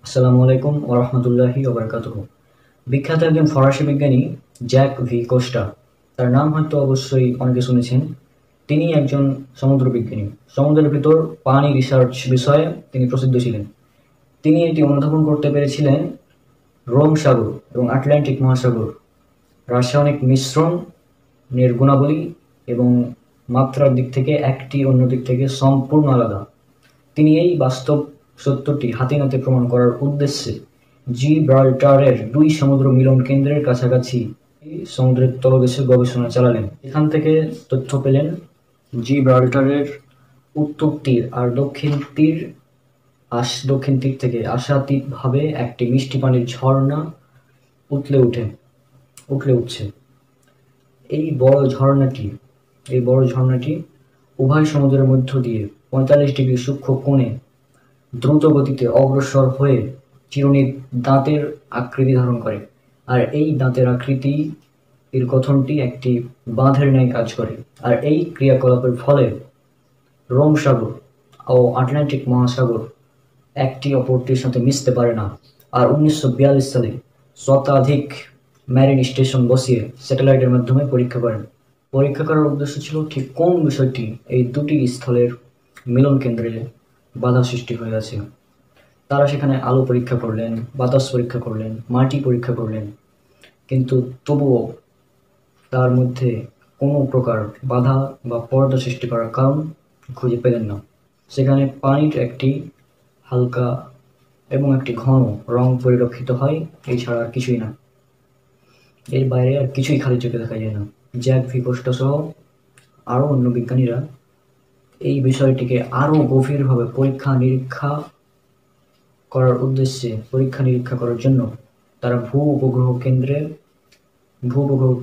আসসালামু আলাইকুম ওয়া রাহমাতুল্লাহি ওয়া বারাকাতুহু। বিখ্যাত একজন ফরাসি বিজ্ঞানী জ্যাক ভি কোস্টা, তার নাম হয়তো অবশ্যই অনেকে শুনেছেন। তিনি একজন সমুদ্র বিজ্ঞানী। সমুদ্রের ভিতর পানি রিসার্চ বিষয়ে তিনি প্রসিদ্ধ ছিলেন। তিনি এটি অনুধাবন করতে পেরেছিলেন রোম সাগর এবং আটলান্টিক মহাসাগর রাসায়নিক মিশ্রণের গুণাবলী এবং মাত্রার দিক থেকে একটি অন্য দিক থেকে সম্পূর্ণ আলাদা। তিনি এই বাস্তব সত্যটি হাতে নাতে প্রমাণ করার উদ্দেশ্যে জিব্রাল্টারের দুই সমুদ্র মিলন কেন্দ্রের কাছাকাছি সমুদ্রের তলদেশে গবেষণা চালালেন। এখান থেকে তথ্য পেলেন জিব্রাল্টারের উত্তর তীর আর দক্ষিণ তীর থেকে আশাতীতভাবে একটি মিষ্টি পানির ঝর্ণা উঠলে উঠছে। এই বড় ঝর্ণাটি উভয় সমুদ্রের মধ্য দিয়ে ৪৫ ডিগ্রি সূক্ষ্ম কোণে দ্রুত গতিতে অগ্রসর হয়ে চিরুনির দাঁতের আকৃতি ধারণ করে, আর এই দাঁতের আকৃতি এর গঠনটি একটি বাঁধের ন্যায় কাজ করে। আর এই ক্রিয়াকলাপের ফলে রোম সাগর ও আটলান্টিক মহাসাগর একটি অপরটির সাথে মিশতে পারে না। আর ১৯৪২ সালে শতাধিক ম্যারিন স্টেশন বসিয়ে স্যাটেলাইটের মাধ্যমে পরীক্ষা করেন। পরীক্ষা করার উদ্দেশ্য ছিল ঠিক কোন বিষয়টি এই দুটি স্থলের মিলন কেন্দ্রে বাধা সৃষ্টি হয়ে আছে। তারা সেখানে আলো পরীক্ষা করলেন, বাতাস পরীক্ষা করলেন, মাটি পরীক্ষা করলেন, কিন্তু তবুও তার মধ্যে কোনো প্রকার বাধা বা পর্দা সৃষ্টি করার কারণ খুঁজে পেলেন না। সেখানে পানির একটি হালকা এবং একটি ঘন রং পরিলক্ষিত হয়, এছাড়া আর কিছুই না। এর বাইরে আর কিছুই খালি চোখে দেখা যায় না। জ্যাক ভি কোস্টা সহ আরও অন্য বিজ্ঞানীরা এই বিষয়টিকে আরও গভীরভাবে পরীক্ষা নিরীক্ষা করার জন্য তারা ভূ উপগ্রহ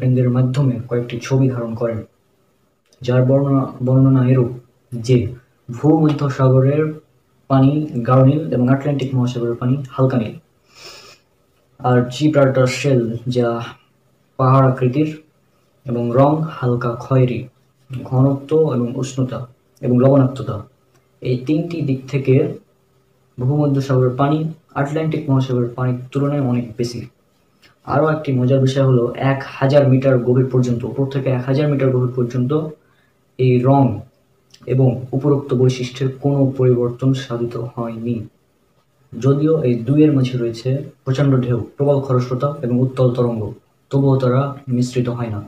কেন্দ্রের মাধ্যমে কয়েকটি ছবি ধারণ করেন, যার বর্ণনা এরূপ যে ভূমধ্যসাগরের পানি গাঢ় নীল এবং আটলান্টিক মহাসাগরের পানি হালকা নীল, আর জিব্রাল্টার শেল যা পাহাড় আকৃতির এবং রং হালকা খয়েরি, ঘনত্ব এবং উষ্ণতা এবং লবণাক্ততা এই তিনটি দিক থেকে ভূমধ্যসাগরের পানি আটলান্টিক মহাসাগরের পানির তুলনায় অনেক বেশি। আরও একটি মজার বিষয় হলো ১,০০০ মিটার গভীর পর্যন্ত, উপর থেকে ১,০০০ মিটার গভীর পর্যন্ত এই রং এবং উপরোক্ত বৈশিষ্ট্যের কোনো পরিবর্তন সাধিত হয়নি। যদিও এই দুইয়ের মাঝে রয়েছে প্রচণ্ড ঢেউ, প্রবল খরস্রোতা এবং উত্তাল তরঙ্গ, তবুও তারা মিশ্রিত হয় না।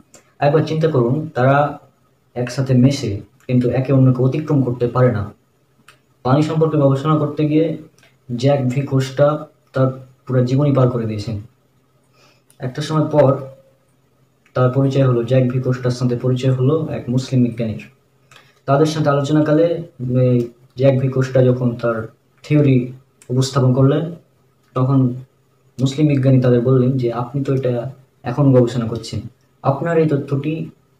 একবার চিন্তা করুন, তারা একসাথে মেশে কিন্তু একে অন্যকে অতিক্রম করতে পারে না। পানি সম্পর্কে গবেষণা করতে গিয়ে জ্যাক ভি কোস্টা তার পুরো জীবনই পার করে দিয়েছেন। একটা সময় পর জ্যাক ভি কোস্টার সাথে পরিচয় হলো এক মুসলিম বিজ্ঞানীর। তাদের সাথে আলোচনাকালে জ্যাক ভি কোস্টা যখন তার থিওরি উপস্থাপন করলেন, তখন মুসলিম বিজ্ঞানী তাদের বললেন যে আপনি তো এটা এখন গবেষণা করছেন, আপনার এই তথ্যটি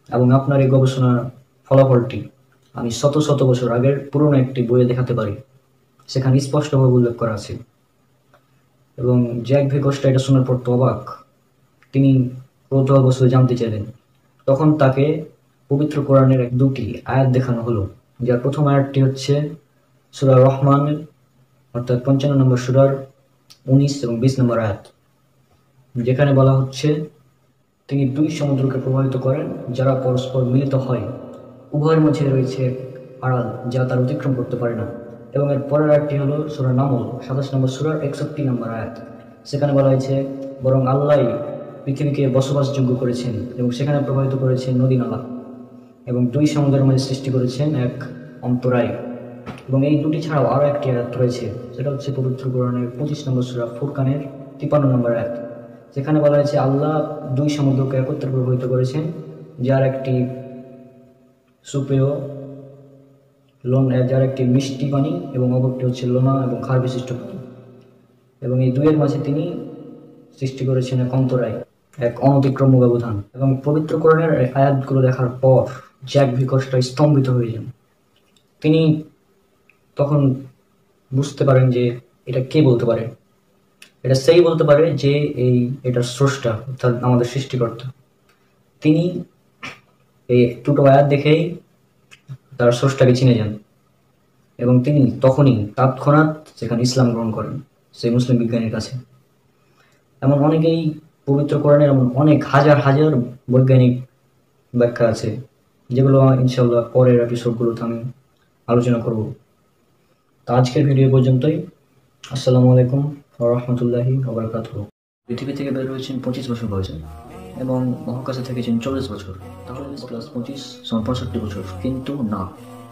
এবং আপনার এই গবেষণার ফলাফলটি আমি শত শত বছর আগের পুরনো একটি বইয়ে দেখাতে পারি, সেখানে স্পষ্টভাবে উল্লেখ করা আছে। এবং জ্যাক ভি কোস্টা এটা শোনার পর তো অবাক। তিনি কৌতূহলবশত জানতে চাইলেন। তখন তাকে পবিত্র কোরআনের দুটি আয়াত দেখানো হলো, যার প্রথম আয়াতটি হচ্ছে সূরা রহমান, অর্থাৎ ৫৫ নম্বর সূরার ১৯ এবং ২০ নম্বর আয়াত, যেখানে বলা হচ্ছে তিনি দুই সমুদ্রকে প্রভাবিত করেন যারা পরস্পর মিলিত হয়, উভয়ের মধ্যে রয়েছে আড়াল যা তার অতিক্রম করতে পারে না। এবং এর পরের আয়াতটি হলো সূরা নামল ২৭ নম্বর সূরার ৬১ নম্বর আয়াত, সেখানে বলা হয়েছে বরং আল্লাহ পৃথিবীকে বসবাসযোগ্য করেছেন এবং সেখানে প্রবাহিত করেছেন নদী নালা এবং দুই সমুদ্রের মাঝে সৃষ্টি করেছেন এক অন্তরায়। এবং এই দুটি ছাড়াও আরও একটি আয়াত রয়েছে, সেটা হচ্ছে পবিত্র কোরআনের ২৫ নম্বর সূরা ফুরকানের ৫৩ নম্বর আয়াত, যেখানে বলা হয়েছে আল্লাহ দুই সমুদ্রকে একত্রে প্রবাহিত করেছেন, যার একটি মিষ্টি পানি এবং অপরটি হচ্ছে লোনা এবং ক্ষার বিশিষ্ট পানি। এবং এই দুইয়ের মাঝে তিনি সৃষ্টি করেছেন এক অন্তরায়, এক অনতিক্রম্য ব্যবধান। এবং পবিত্র কোরআনের আয়াতগুলো দেখার পর জ্যাক ভি কোস্টা স্তম্ভিত হয়ে যান। তিনি তখন বুঝতে পারেন যে এটা কে বলতে পারে, এটা সেই বলতে পারে যে এটার স্রষ্টা, অর্থাৎ আমাদের সৃষ্টিকর্তা। তিনি এই দুটো আয়াত দেখেই তার স্রষ্টাকে চিনে যান এবং তিনি তখনই তৎক্ষণাৎ সেখানে ইসলাম গ্রহণ করেন। সেই মুসলিম বিজ্ঞানীর কাছে। এমন অনেকেই পবিত্র কোরআনের এমন অনেক হাজার হাজার বৈজ্ঞানিক ব্যাখ্যা আছে, যেগুলো ইনশাল্লাহ পরের এপিসোডগুলোতে আমি আলোচনা করব। তো আজকের ভিডিও পর্যন্তই। আসসালামু আলাইকুম ওয়া রাহমাতুল্লাহি ওয়া বারাকাতুহু। পৃথিবী থেকে বের হয়েছেন 25 বছর বয়সে এবং মহাকাশে থেকেছেন 40 বছর, তাহলে +25 = 65 বছর। কিন্তু না,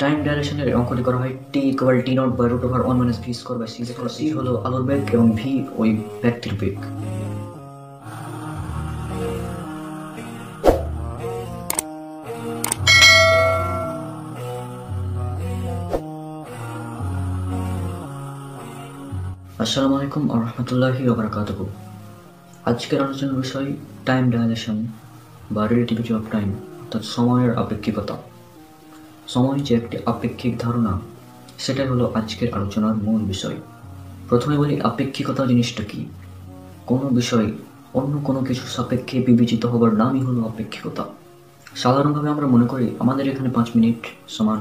টাইম ডাইলেশনের অঙ্কটি করা হয় t=t0/√1 - v²/c²। c হলো আলোর বেগ এবং v ওই ব্যক্তির বেগ। আসসালামু আলাইকুম ওয়া রাহমাতুল্লাহি ওয়া বারাকাতুহু। আজকের আলোচনার বিষয় টাইম ডাইলেশন বা রিলেটিভিটি অফ টাইম, অর্থাৎ সময়ের আপেক্ষিকতা। সময় যে একটি আপেক্ষিক ধারণা, সেটাই হলো আজকের আলোচনার মূল বিষয়। প্রথমে বলি আপেক্ষিকতা জিনিসটা কি। কোনো বিষয় অন্য কোনো কিছু সাপেক্ষে বিবেচিত হবার নামই হলো আপেক্ষিকতা। সাধারণভাবে আমরা মনে করি আমাদের এখানে 5 মিনিট সমান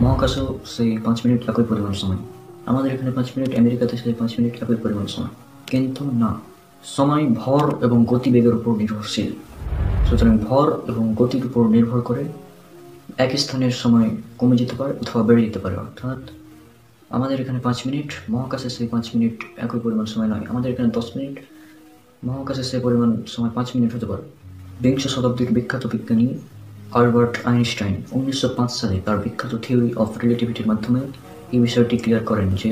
মহাকাশেও সেই 5 মিনিট একই পরিমাণ সময়, আমাদের এখানে 5 মিনিট, আমেরিকাতে সেই 5 মিনিট একই পরিমাণ সময়। কিন্তু না, সময় ভর এবং গতিবেগের উপর নির্ভরশীল। সুতরাং ভর এবং গতির উপর নির্ভর করে এক স্থানের সময় কমে যেতে পারে অথবা বেড়ে যেতে পারে। অর্থাৎ আমাদের এখানে 5 মিনিট, মহাকাশে সেই 5 মিনিট একই পরিমাণ সময় নয়। আমাদের এখানে 10 মিনিট, মহাকাশে সেই পরিমাণ সময় 5 মিনিট হতে পারে। বিংশ শতাব্দীর বিখ্যাত বিজ্ঞানী আলবার্ট আইনস্টাইন 1905 সালে তার বিখ্যাত থিওরি অফ রিলেটিভিটির মাধ্যমে এই বিষয়টি ক্লিয়ার করেন যে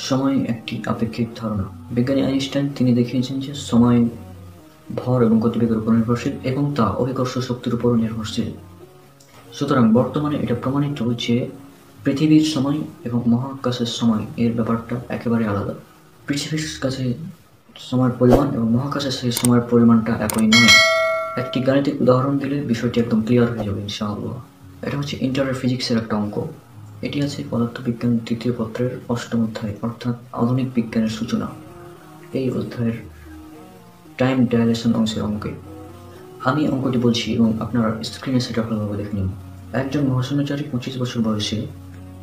সময় একটি আপেক্ষিক ধারণা। বিজ্ঞানী আইনস্টাইন তিনি দেখিয়েছেন যে সময় ভর এবং গতিবেগের উপর নির্ভরশীল এবং তা অভিকর্ষ শক্তির উপর নির্ভরশীল। সুতরাং বর্তমানে এটা প্রমাণিত যে পৃথিবীর সময় এবং মহাকাশের সময় এর ব্যাপারটা একেবারে আলাদা। পৃথিবীর কাছে সময়ের পরিমাণ এবং মহাকাশের সেই সময়ের পরিমাণটা একই নয়। একটি গাণিতিক উদাহরণ দিলে বিষয়টি একদম ক্লিয়ার হয়ে যাবে ইনশাআল্লাহ। এটা হচ্ছে ইন্টারের ফিজিক্সের একটা অঙ্ক। এটি আছে পদার্থবিজ্ঞান 3য় পত্রের 8ম অধ্যায়, অর্থাৎ আধুনিক বিজ্ঞানের সূচনা। এই অধ্যায়ের টাইম ডাইলেশন অংশের অঙ্কে আমি অঙ্কটি বলছি এবং আপনারা স্ক্রিনে সেটা ভালোভাবে দেখে নিন। একজন মহাশূন্যচারী 25 বছর বয়সে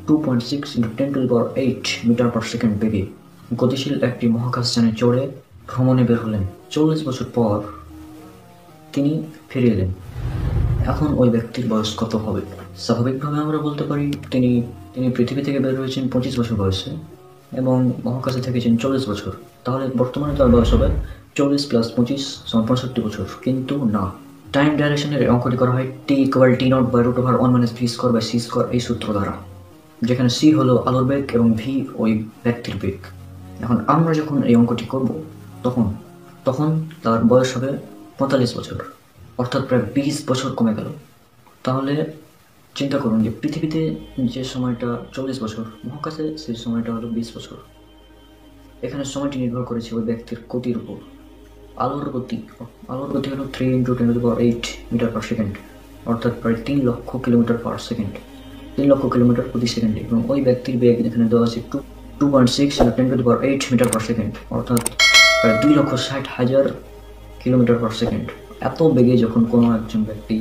2.6 × 10⁸ মিটার/সেকেন্ড বেগে গতিশীল একটি মহাকাশযানে চড়ে ভ্রমণে বের হলেন। 40 বছর পর তিনি ফিরে এলেন। এখন ওই ব্যক্তির বয়স কত হবে? স্বাভাবিকভাবে আমরা বলতে পারি তিনি পৃথিবী থেকে বের হয়েছেন 25 বছর বয়সে এবং মহাকাশে থেকেছেন 40 বছর, তাহলে বর্তমানে তার বয়স হবে 40 + 25 = 65 বছর। কিন্তু না, টাইম ডাইলেশনের অঙ্কটি করা হয় t=t0/√1 - v²/c² এই সূত্র দ্বারা, যেখানে c হলো আলোর বেগ এবং v ওই ব্যক্তির বেগ। এখন আমরা যখন এই অঙ্কটি করব তখন তার বয়স হবে 45 বছর, অর্থাৎ প্রায় 20 বছর কমে গেল। তাহলে চিন্তা করুন যে পৃথিবীতে যে সময়টা 40 বছর, মহাকাশে সেই সময়টা হলো 20 বছর। এখানে সময়টি নির্ভর করেছে ওই ব্যক্তির গতির উপর। আলোর গতি হলো 3 × 10⁸ মিটার/সেকেন্ড, অর্থাৎ প্রায় 3 লক্ষ কিলোমিটার/সেকেন্ড, 3 লক্ষ কিলোমিটার প্রতি সেকেন্ডে। এবং ওই ব্যক্তির বেগ এখানে দেওয়া আছে 2.6 × 10⁸ মিটার/সেকেন্ড, অর্থাৎ প্রায় 2,60,000 কিলোমিটার/সেকেন্ড। এত বেগে যখন কোনো একজন ব্যক্তি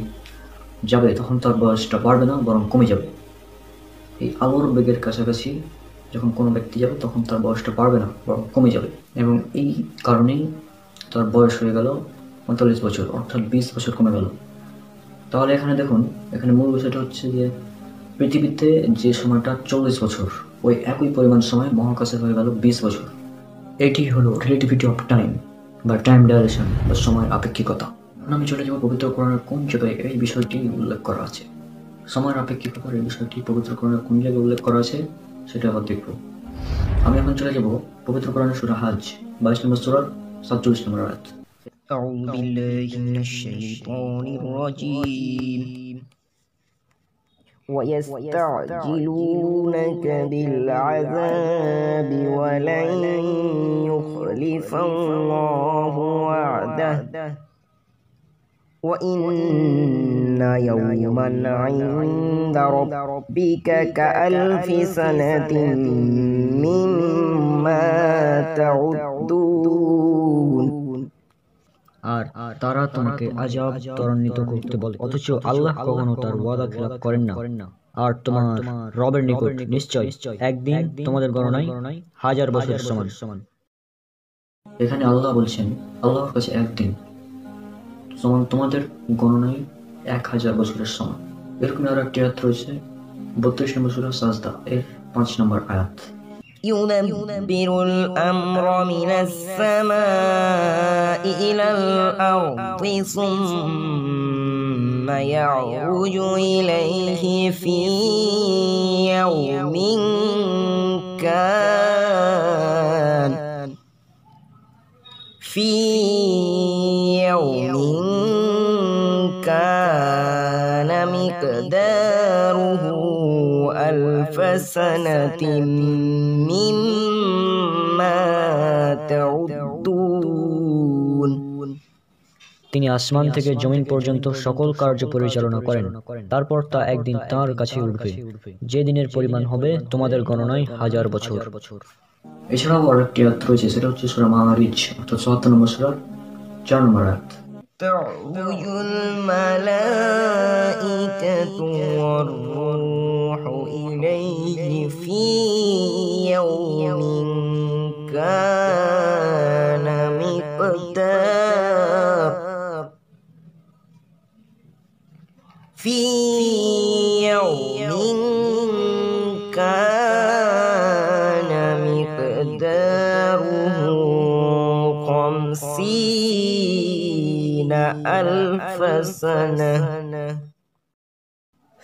যাবে তখন তার বয়সটা বাড়বে না, বরং কমে যাবে। এই আলোর বেগের কাছাকাছি যখন কোনো ব্যক্তি যাবে তখন তার বয়সটা বাড়বে না, বরং কমে যাবে। এবং এই কারণেই তার বয়স হয়ে গেল 45 বছর, অর্থাৎ 20 বছর কমে গেল। তাহলে এখানে দেখুন, এখানে মূল বিষয়টা হচ্ছে যে পৃথিবীতে যে সময়টা 40 বছর, ওই একই পরিমাণ সময় মহাকাশে হয়ে গেল 20 বছর। এটি হলো রিলেটিভিটি অফ টাইম বা টাইম ডাইলেশন বা সময়ের আপেক্ষিকতা। আমি চলে যাব পবিত্র কোরআনের কোন জায়গায় এই বিষয়টি উল্লেখ করা আছে। সময়ের আপেক্ষিকতার এই বিষয়টি পবিত্র কোরআনের কোন জায়গায় উল্লেখ করা আছে সেটা আবার দেখব। আমি এখন চলে যাব পবিত্র কোরআনের সূরা হাজ 22 নম্বর সূরার 47 নম্বর আয়াত। أعوذ بالله من الشيطان الرجيم ويستعجلونك بالعذاب ولن يخلف الله وعده وإن يوما عند ربك كألف سنة مما تعدون। আর তারা তোমাকে আযাব ত্বরান্বিত করতে বলে, অথচ আল্লাহ কখনো তার ওয়াদা খেলাপ করেন না। আর তোমার রবের নিকট নিশ্চয় একদিন তোমাদের গণনায় 1000 বছরের সমান। এখানে আল্লাহ বলছেন আল্লাহর কাছে একদিন সমান তোমাদের গণনায় 1000 বছরের সমান। এরকম আরো একটি আয়াত রয়েছে 32 নম্বর সূরা সাজদা এর 5 নম্বর আয়াত। يدبر الأمر من السماء إلى الأرض ثم يعرج إليه في يوم كان مقداره ألف سنة مما تعدون। তিনি আসমান থেকে জমিন পর্যন্ত সকল কার্য পরিচালনা করেন, তারপর তা একদিন তাঁর কাছে উঠবে, যে দিনের পরিমাণ হবে তোমাদের গণনায় 1000 বছর। এছাড়াও আরেকটি আয়াত রয়েছে, সেটা হচ্ছে সূরা মাআরিজ অর্থাৎ ৭৪ নম্বর সূরা 4 নম্বর আয়াত। تعرج الملائكة والروح إليه في يوم كان مقداره 50 ألف سنة।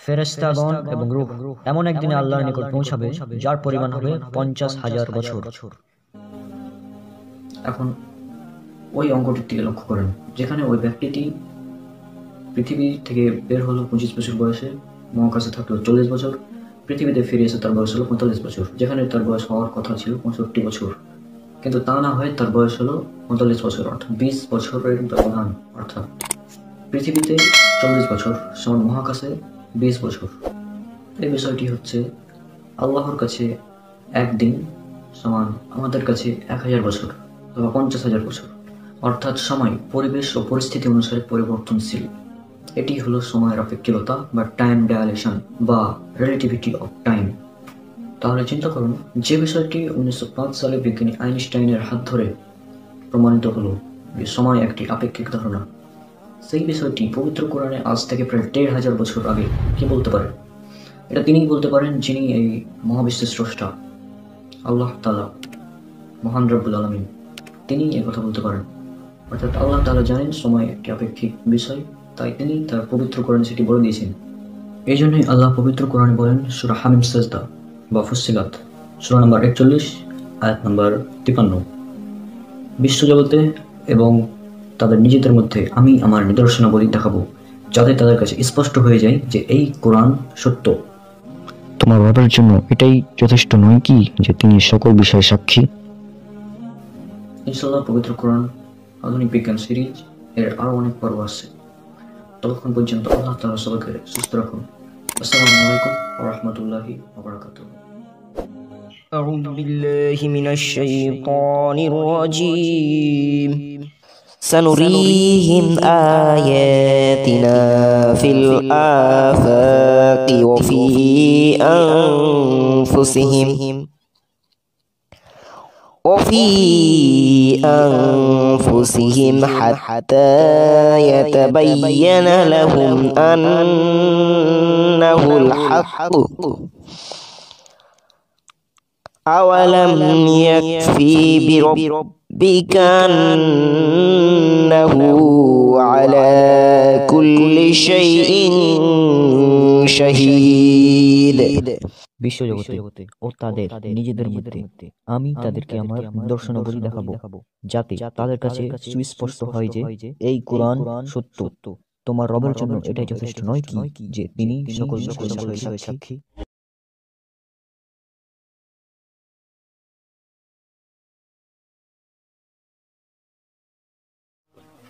ফেরেশতাগণ এবং রূহ এমন একদিনে আল্লাহর নিকট পৌঁছাবে যার পরিমাণ হবে 50,000 বছর। এখন ওই অঙ্কটির দিকে লক্ষ্য করেন, যেখানে ওই ব্যক্তিটি পৃথিবী থেকে বের হলো 25 বছর বয়সে, মহাকাশে থাকলো 40 বছর, পৃথিবীতে ফিরে এসে তার বয়স হলো 45 বছর, যেখানে তার বয়স হওয়ার কথা ছিল 65 বছর, কিন্তু তা না হয়ে তার বয়স হলো 45 বছর, অর্থাৎ 20 বছরের ব্যবধান। অর্থাৎ পৃথিবীতে 40 বছর সমান মহাকাশে 20 বছর। এই বিষয়টি হচ্ছে আল্লাহর কাছে একদিন সমান আমাদের কাছে 1000 বছর অথবা 50,000 বছর, অর্থাৎ সময় পরিবেশ ও পরিস্থিতি অনুসারে পরিবর্তনশীল। এটি হলো সময়ের আপেক্ষিকতা বা টাইম ডায়ালেশন বা রিলেটিভিটি অফ টাইম। তাহলে চিন্তা করুন, যে বিষয়টি 1905 সালে বিজ্ঞানী আইনস্টাইনের হাত ধরে প্রমাণিত হলো যে সময় একটি আপেক্ষিক ধারণা, সেই বিষয়টি পবিত্র কোরআনে আজ থেকে প্রায় 1500 বছর আগে কি বলতে পারে? এটা তিনিই বলতে পারেন যিনি এই মহাবিশ্বের স্রষ্টা, আল্লাহ তাআলা, মহান রব্বুল আলামিন। তিনি এই কথা বলতে পারেন। অর্থাৎ আল্লাহ তাআলা জানেন সময় একটি আপেক্ষিক বিষয়, তাই তিনি তার পবিত্র কোরআনে সেটি বলে দিয়েছেন। এই জন্যই আল্লাহ পবিত্র কোরআনে বলেন সূরা হামিম সাজদা বা ফুসসিলাত সূরা নম্বর 41 আয়াত নম্বর 53, বিশ্বজগতে এবং তাদের নিজেদের মধ্যে আমি আমার নিদর্শনাবলী দেখাবো, যাতে তাদের কাছে স্পষ্ট হয়ে যায় যে এই কোরআন সত্য। তোমার রবের জন্য এটাই যথেষ্ট নয় কি যে তিনি সকল বিষয়ে সাক্ষী? ইনশাআল্লাহ পবিত্র কোরআন আধুনিক বিজ্ঞান সিরিজ এর আরো অনেক পর্ব আছে। ততক্ষণ পর্যন্ত আল্লাহ তাআলা সবাইকে সুস্থ রাখুন। আসসালামু আলাইকুম ওয়া রাহমাতুল্লাহি ওয়া বারাকাতুহু। أعوذ بالله من الشيطان الرجيم. سنريهم آياتنا في الآفاق وفي أنفسهم حتى يتبين لهم أنه الحق. أولم يكفي بربك أنه على كل شيء شهيد. বিশ্বজগতে ও তাদের নিজেদের মধ্যে আমি তাদেরকে আমার নিদর্শনাবলী দেখাবো, যাতে তাদের কাছে সুস্পষ্ট হয় যে এই কোরআন সত্য। তোমার রবের জন্য এটাই যথেষ্ট নয় কি যে তিনি সকল বিষয়ে সাক্ষী?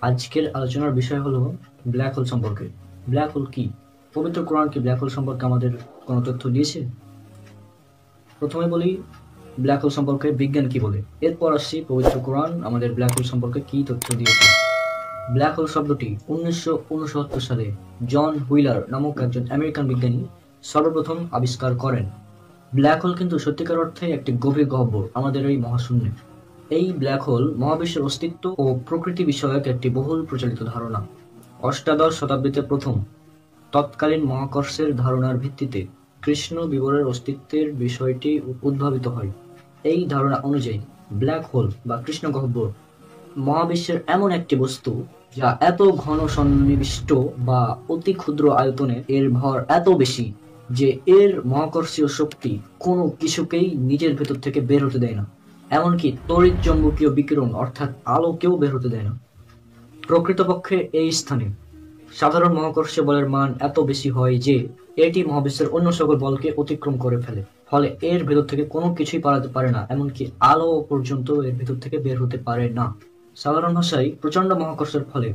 আজকের আলোচনার বিষয় হলো ব্ল্যাক হোল সম্পর্কে। ব্ল্যাক হোল কি? পবিত্র কোরআন কি ব্ল্যাক হোল সম্পর্কে আমাদের কোনো তথ্য দিয়েছে? প্রথমে বলি ব্ল্যাক হোল সম্পর্কে বিজ্ঞান কি বলে, এরপর আসছি পবিত্র কোরআন আমাদের ব্ল্যাক হোল সম্পর্কে কি তথ্য দিয়েছে। ব্ল্যাক হোল শব্দটি 1969 সালে জন হুইলার নামক একজন আমেরিকান বিজ্ঞানী সর্বপ্রথম আবিষ্কার করেন। ব্ল্যাক হোল কিন্তু সত্যিকার অর্থে একটি গভীর গহ্বর আমাদের এই মহাশূন্যে। এই ব্ল্যাক হোল মহাবিশ্বের অস্তিত্ব ও প্রকৃতি বিষয়ক একটি বহুল প্রচলিত ধারণা। অষ্টাদশ শতাব্দীতে প্রথম তৎকালীন মহাকর্ষের ধারণার ভিত্তিতে কৃষ্ণ বিবরের অস্তিত্বের বিষয়টি উদ্ভাবিত হয়। এই ধারণা অনুযায়ী ব্ল্যাক হোল বা কৃষ্ণ গহ্বর মহাবিশ্বের এমন একটি বস্তু যা এত ঘন সন্নিবিষ্ট বা অতি ক্ষুদ্র আয়তনে, এর ভর এত বেশি যে এর মহাকর্ষীয় শক্তি কোনো কিছুকেই নিজের ভেতর থেকে বের হতে দেয় না, এমনকি তড়িৎ চৌম্বকীয় বিকিরণ অর্থাৎ আলোকেও বের হতে দেয় না। প্রকৃতপক্ষে এই স্থানে সাধারণ মহাকর্ষীয় বলের মান এত বেশি হয় যে এটি মহাবিশ্বের অন্য সকল বলকে অতিক্রম করে ফেলে, ফলে এর ভেতর থেকে কোনো কিছুই পালাতে পারে না, এমনকি আলো পর্যন্ত এর ভেতর থেকে বের হতে পারে না। সাধারণ ভাষায় প্রচণ্ড মহাকর্ষের ফলে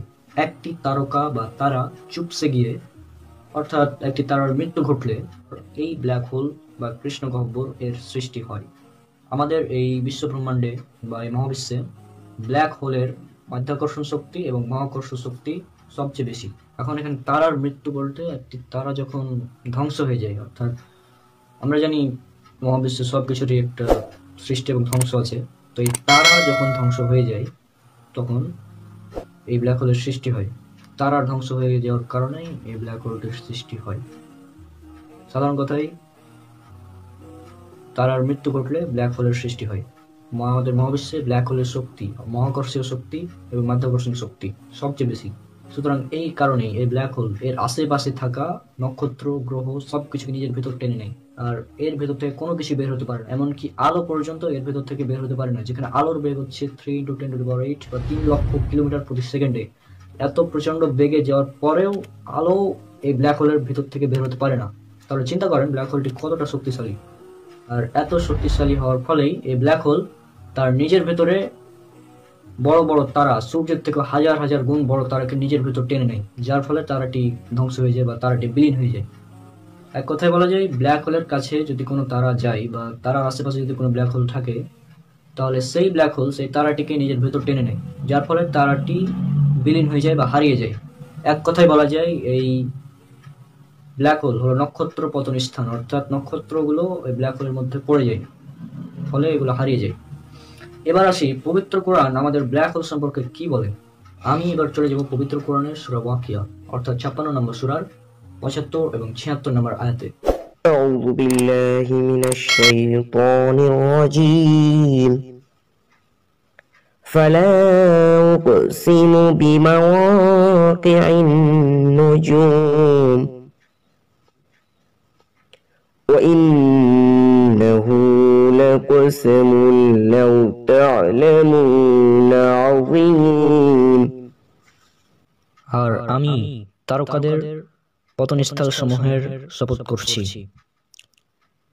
একটি তারকা বা তারা চুপসে গিয়ে, অর্থাৎ একটি তারার মৃত্যু ঘটলে এই ব্ল্যাক হোল বা কৃষ্ণ গহ্বর এর সৃষ্টি হয়। আমাদের এই বিশ্বব্রহ্মাণ্ডে বা এই মহাবিশ্বে ব্ল্যাক হোলের মাধ্যাকর্ষণ শক্তি এবং মহাকর্ষ শক্তি সবচেয়ে বেশি। এখন এখানে তারার মৃত্যু বলতে একটি তারা যখন ধ্বংস হয়ে যায়, অর্থাৎ আমরা জানি মহাবিশ্বে সব কিছুরই একটা সৃষ্টি এবং ধ্বংস আছে, তো এই তারা যখন ধ্বংস হয়ে যায় তখন এই ব্ল্যাক হোলের সৃষ্টি হয়। তারার ধ্বংস হয়ে যাওয়ার কারণেই এই ব্ল্যাক হোলের সৃষ্টি হয়। সাধারণ কথাই, তারার মৃত্যু ঘটলে ব্ল্যাক হোলের সৃষ্টি হয়। আমাদের মহাবিশ্বে ব্ল্যাক হোলের শক্তি, মহাকর্ষীয় শক্তি এবং মাধ্যাকর্ষণ শক্তি সবচেয়ে বেশি। সুতরাং এই কারণেই এই ব্ল্যাক হোল এর আশেপাশে থাকা নক্ষত্র, গ্রহ সবকিছুকে নিজের ভেতর টেনে নেয়, আর এর ভেতর থেকে কোনো কিছু বের হতে পারে না, এমনকি আলো পর্যন্ত এর ভেতর থেকে বের হতে পারে না, যেখানে আলোর বেগ হচ্ছে 3 × 10⁸ বা 3 লক্ষ কিলোমিটার প্রতি সেকেন্ডে। এত প্রচন্ড বেগে যাওয়ার পরেও আলো এই ব্ল্যাক হোলের ভেতর থেকে বের হতে পারে না। তাহলে চিন্তা করেন ব্ল্যাক হোলটি কতটা শক্তিশালী। আর এত শক্তিশালী হওয়ার ফলেই এই ব্ল্যাক হোল তার নিজের ভেতরে বড় বড় তারা, সূর্যের থেকে হাজার হাজার গুণ বড় তারাকে নিজের ভেতর টেনে নেয়, যার ফলে তারাটি ধ্বংস হয়ে যায় বা তারাটি বিলীন হয়ে যায়। এক কথায় বলা যায়, ব্ল্যাক হোলের কাছে যদি কোনো তারা যায় বা তারার আশেপাশে যদি কোনো ব্ল্যাক হোল থাকে, তাহলে সেই ব্ল্যাক হোল সেই তারাটিকে নিজের ভেতর টেনে নেয়, যার ফলে তারাটি বিলীন হয়ে যায় বা হারিয়ে যায়। এক কথায় বলা যায় এই ব্ল্যাক হোল হলো নক্ষত্র পতন স্থান, অর্থাৎ নক্ষত্রগুলো ওই ব্ল্যাক হোলের মধ্যে পড়ে যায়, ফলে এগুলো হারিয়ে যায়। এবার আসি পবিত্র কোরআন আমাদের ব্ল্যাক হোল সম্পর্কে কি বলে। আমি এবার চলে যাব পবিত্র কোরআনের সূরা ওয়াকিয়া অর্থাৎ 56 নম্বর সূরার 75 এবং 76 নম্বর আয়াতে। أعوذ بالله من الشيطان الرجيم فلا أقسم بمواقع النجوم وإنه لقسم لو تعلمون عظيم আর আমি তারকাদের পতনস্থল সমূহের শপথ করছি,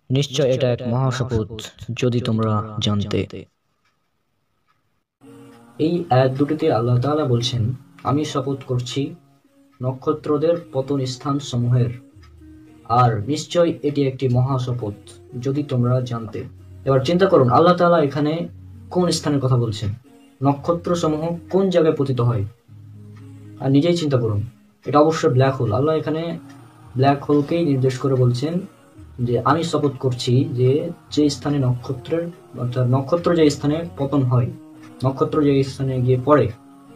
নিশ্চয় এটা এক মহাশপথ যদি তোমরা জানতে। এই আয়াত দুটিতে আল্লাহ তাআলা বলছেন, আমি শপথ করছি নক্ষত্রদের পতন স্থান সমূহের, আর নিশ্চয় এটি একটি মহাশপথ যদি তোমরা জানতে। এবার চিন্তা করুন, আল্লাহ তাআলা এখানে কোন স্থানের কথা বলছেন, নক্ষত্র সমূহ কোন জায়গায় পতিত হয়, আর নিজেই চিন্তা করুন, এটা অবশ্যই ব্ল্যাক হোল। আল্লাহ এখানে ব্ল্যাক হোলকেই নির্দেশ করে বলছেন যে আমি শপথ করছি যে স্থানে নক্ষত্রের, অর্থাৎ নক্ষত্র যে স্থানে পতন হয়, নক্ষত্র যে স্থানে গিয়ে পড়ে,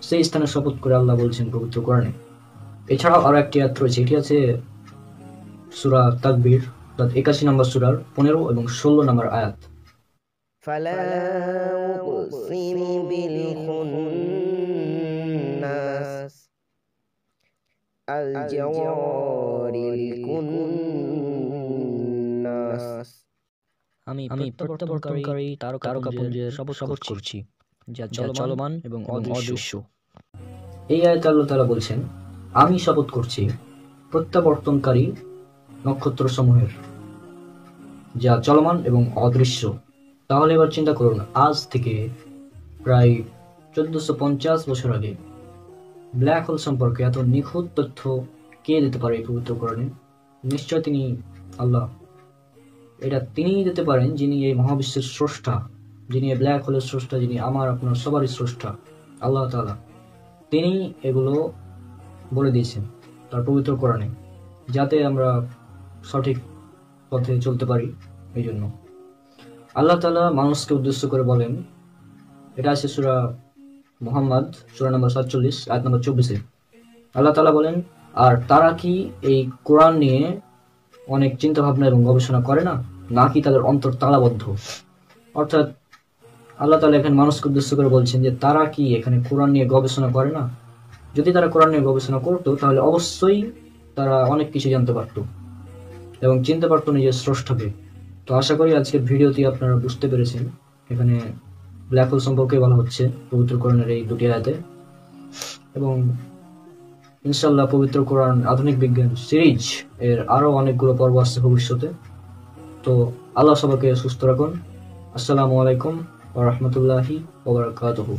সেই স্থানে শপথ করে আল্লাহ বলছেন পবিত্র কোরআনে। এছাড়াও আরো একটি আয়াত রয়েছে, এটি আছে সূরা তাকবীর 81 নম্বর সূরার 15 এবং 16 নম্বর আয়াত। فلا أقسم بالخناس الجوار الكناس আমি প্রত্যাবর্তনকারী তারকাপুঞ্জের শপথ করছি যা চলমান এবং অদৃশ্য। এই আয়াতে আল্লাহ তাআলা বলছেন, আমি শপথ করছি প্রত্যাবর্তনকারী নক্ষত্র সমূহের যা চলমান এবং অদৃশ্য। তাহলে এবার চিন্তা করুন, আজ থেকে প্রায় 1450 বছর আগে ব্ল্যাক হোল সম্পর্কে এত নিখুঁত তথ্য কে দিতে পারে এই পবিত্র কোরআনে? নিশ্চয় তিনি আল্লাহ। এটা তিনিই দিতে পারেন যিনি এই মহাবিশ্বের স্রষ্টা, যিনি এই ব্ল্যাক হোলের স্রষ্টা, যিনি আমার আপনার সবারই স্রষ্টা, আল্লাহ তাআলা। তিনি এগুলো বলে দিয়েছেন তার পবিত্র কোরআনে, যাতে আমরা সঠিক পথে চলতে পারি। এই জন্য আল্লাহ তাআলা মানুষকে উদ্দেশ্য করে বলেন, এটা আছে সূরা মুহাম্মদ সূরা নম্বর 47 আয়াত নম্বর 24-এ। আল্লাহ তাআলা বলেন, আর তারা কি এই কোরআন নিয়ে অনেক চিন্তা ভাবনা এবং গবেষণা করে না, নাকি তাদের অন্তর তালাবদ্ধ। অর্থাৎ আল্লাহ তাআলা এখানে মানুষকে উদ্দেশ্য করে বলছেন যে তারা কি এখানে কোরআন নিয়ে গবেষণা করে না। যদি তারা কোরআন নিয়ে গবেষণা করতো তাহলে অবশ্যই তারা অনেক কিছু জানতে পারত এবং চিনতে পারতো নিজের স্রষ্টাকে। তো আশা করি আজকের ভিডিওতে আপনারা বুঝতে পেরেছেন, এখানে ব্ল্যাক হোল সম্পর্কে বলা হচ্ছে পবিত্র কোরআনের এই দুটি আয়াতে। এবং ইনশাআল্লাহ পবিত্র কোরআন আধুনিক বিজ্ঞান সিরিজ এর আরো অনেকগুলো পর্ব আসছে ভবিষ্যতে। তো আল্লাহ সবাইকে সুস্থ রাখুন। আসসালামু আলাইকুম ওয়া রাহমাতুল্লাহি ওয়া বারাকাতুহু।